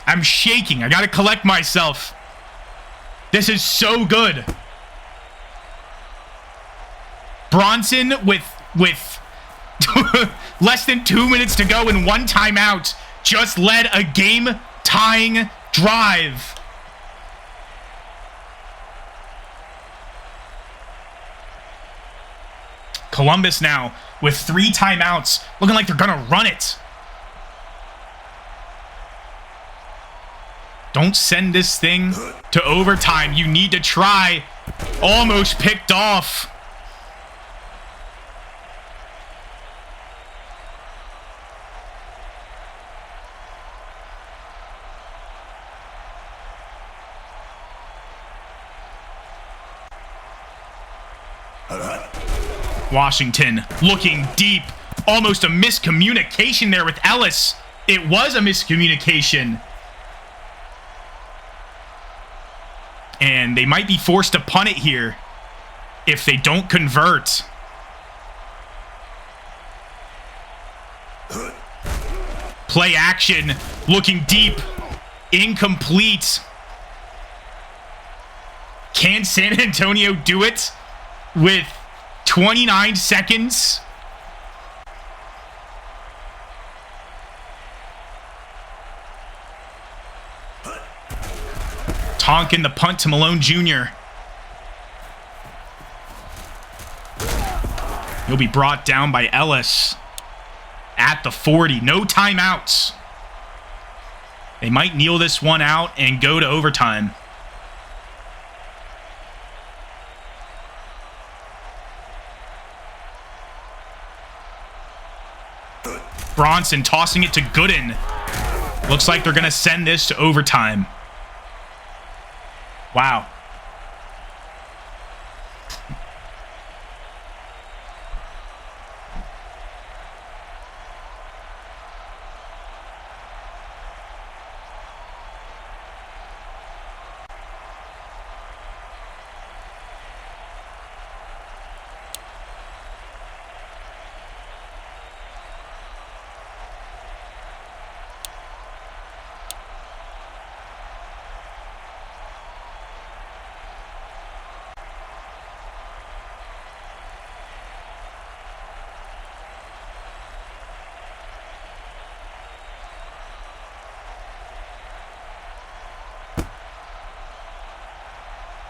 I'm shaking. I got to collect myself. This is so good. Bronson with less than 2 minutes to go and 1 timeout just led a game-tying drive. Columbus now with 3 timeouts, looking like they're gonna run it. Don't send this thing to overtime. You need to try. Almost picked off. Washington looking deep. Almost a miscommunication there with Ellis. It was a miscommunication. And they might be forced to punt it here if they don't convert. Play action. Looking deep. Incomplete. Can San Antonio do it with 29 seconds? Tonkin the punt to Malone Jr. He'll be brought down by Ellis at the 40. No timeouts. They might kneel this one out and go to overtime. Bronson tossing it to Gooden. Looks like they're going to send this to overtime. Wow.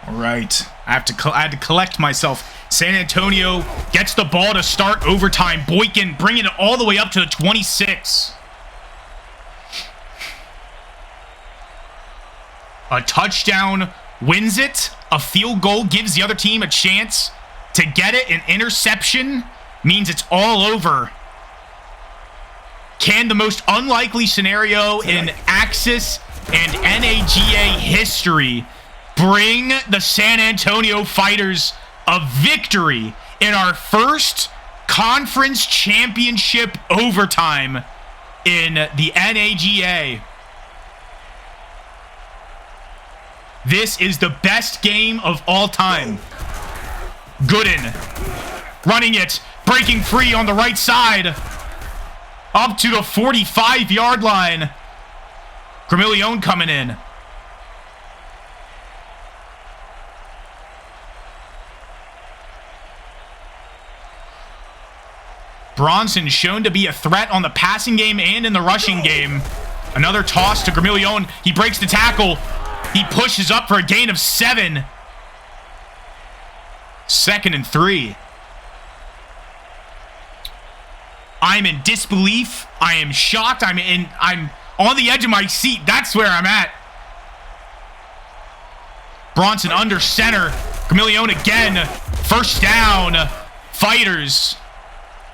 Right. I had to collect myself. San Antonio gets the ball to start overtime. Boykin bringing it all the way up to the 26. A touchdown wins it. A field goal gives the other team a chance to get it. An interception means it's all over. Can the most unlikely scenario in Axis and NAGA history bring the San Antonio Fighters a victory in our first conference championship overtime in the NAGA? This is the best game of all time. Gooden running it, breaking free on the right side, up to the 45-yard line. Gramillion coming in. Bronson shown to be a threat on the passing game and in the rushing game. Another toss to Gramillion. He breaks the tackle. He pushes up for a gain of 7. 2nd and 3. I'm in disbelief. I am shocked. I'm on the edge of my seat. That's where I'm at. Bronson under center. Gramillion again. First down. Fighters.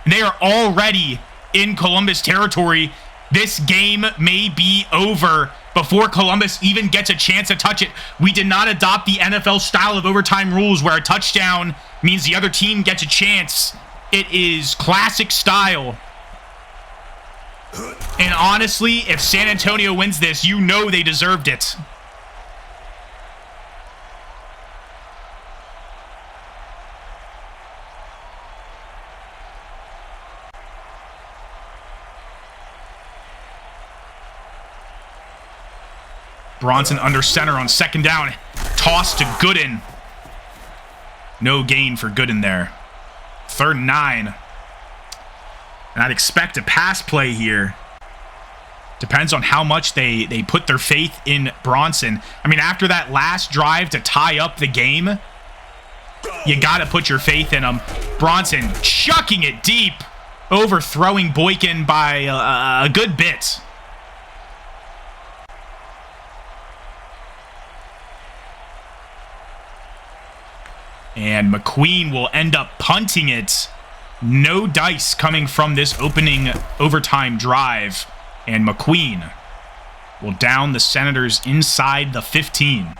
They are already in Columbus territory. This game may be over before Columbus even gets a chance to touch it. We did not adopt the NFL style of overtime rules where a touchdown means the other team gets a chance. It is classic style. And honestly, if San Antonio wins this, you know they deserved it. Bronson under center on 2nd down. Toss to Gooden. No gain for Gooden there. 3rd and 9. And I'd expect a pass play here. Depends on how much they put their faith in Bronson. I mean, after that last drive to tie up the game, you got to put your faith in him. Bronson chucking it deep, overthrowing Boykin by a good bit. And McQueen will end up punting it. No dice coming from this opening overtime drive. And McQueen will down the Senators inside the 15.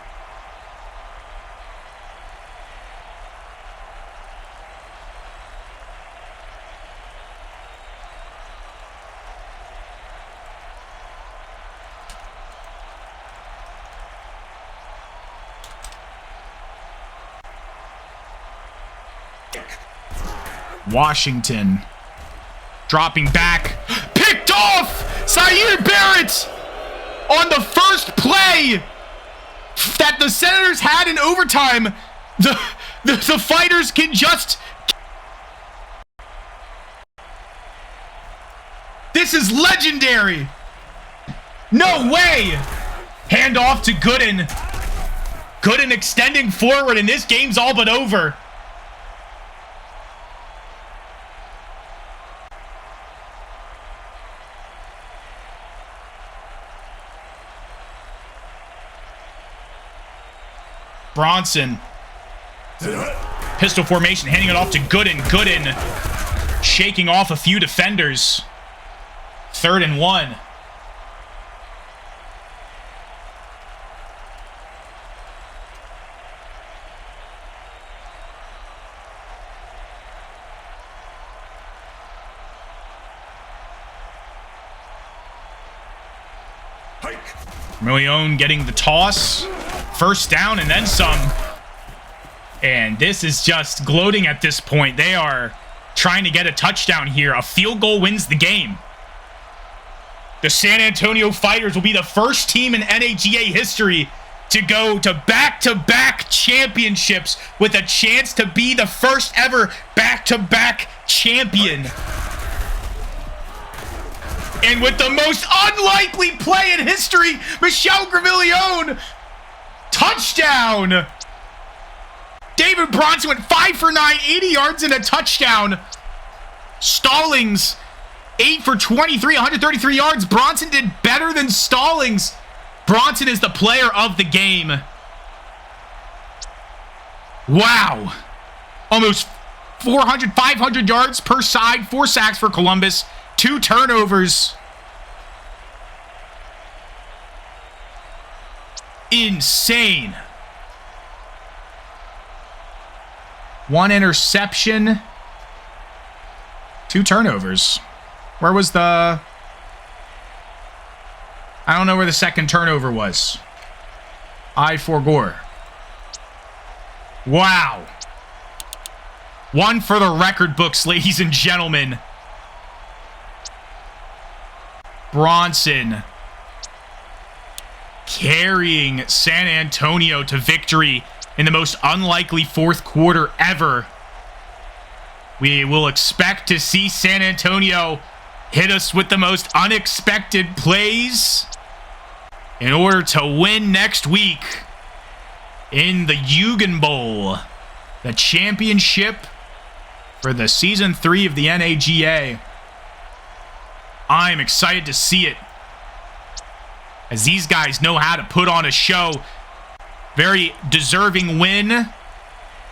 Washington dropping back, picked off. Zaire Barrett on the first play that the Senators had in overtime. The Fighters can just. This is legendary. No way. Hand off to Gooden. Gooden extending forward, and this game's all but over. Bronson. Pistol formation, handing it off to Gooden. Gooden shaking off a few defenders. 3rd and 1. Million getting the toss. 1st down and then some. And this is just gloating at this point. They are trying to get a touchdown here. A field goal wins the game. The San Antonio Fighters will be the first team in NAGA history to go to back-to-back championships with a chance to be the first ever back-to-back champion. And with the most unlikely play in history, Michel Gramillion, touchdown! David Bronson went 5 for 9, 80 yards and a touchdown. Stallings, 8 for 23, 133 yards. Bronson did better than Stallings. Bronson is the player of the game. Wow. Almost 400, 500 yards per side. 4 sacks for Columbus. 2 turnovers. Insane. 1 interception. 2 turnovers. Where was the... I don't know where the second turnover was. For Gore. Wow. 1 for the record books, ladies and gentlemen. Bronson carrying San Antonio to victory in the most unlikely fourth quarter ever. We will expect to see San Antonio hit us with the most unexpected plays in order to win next week in the Eugen Bowl, the championship for the Season 3 of the NAGA. I'm excited to see it, as these guys know how to put on a show. Very deserving win.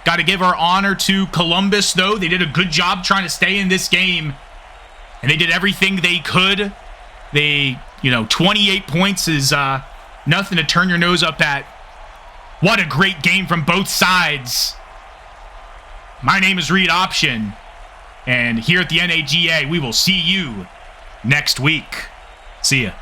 Got to give our honor to Columbus, though. They did a good job trying to stay in this game, and they did everything they could. They, 28 points is nothing to turn your nose up at. What a great game from both sides. My name is Reed Option, and here at the NAGA, we will see you next week. See ya.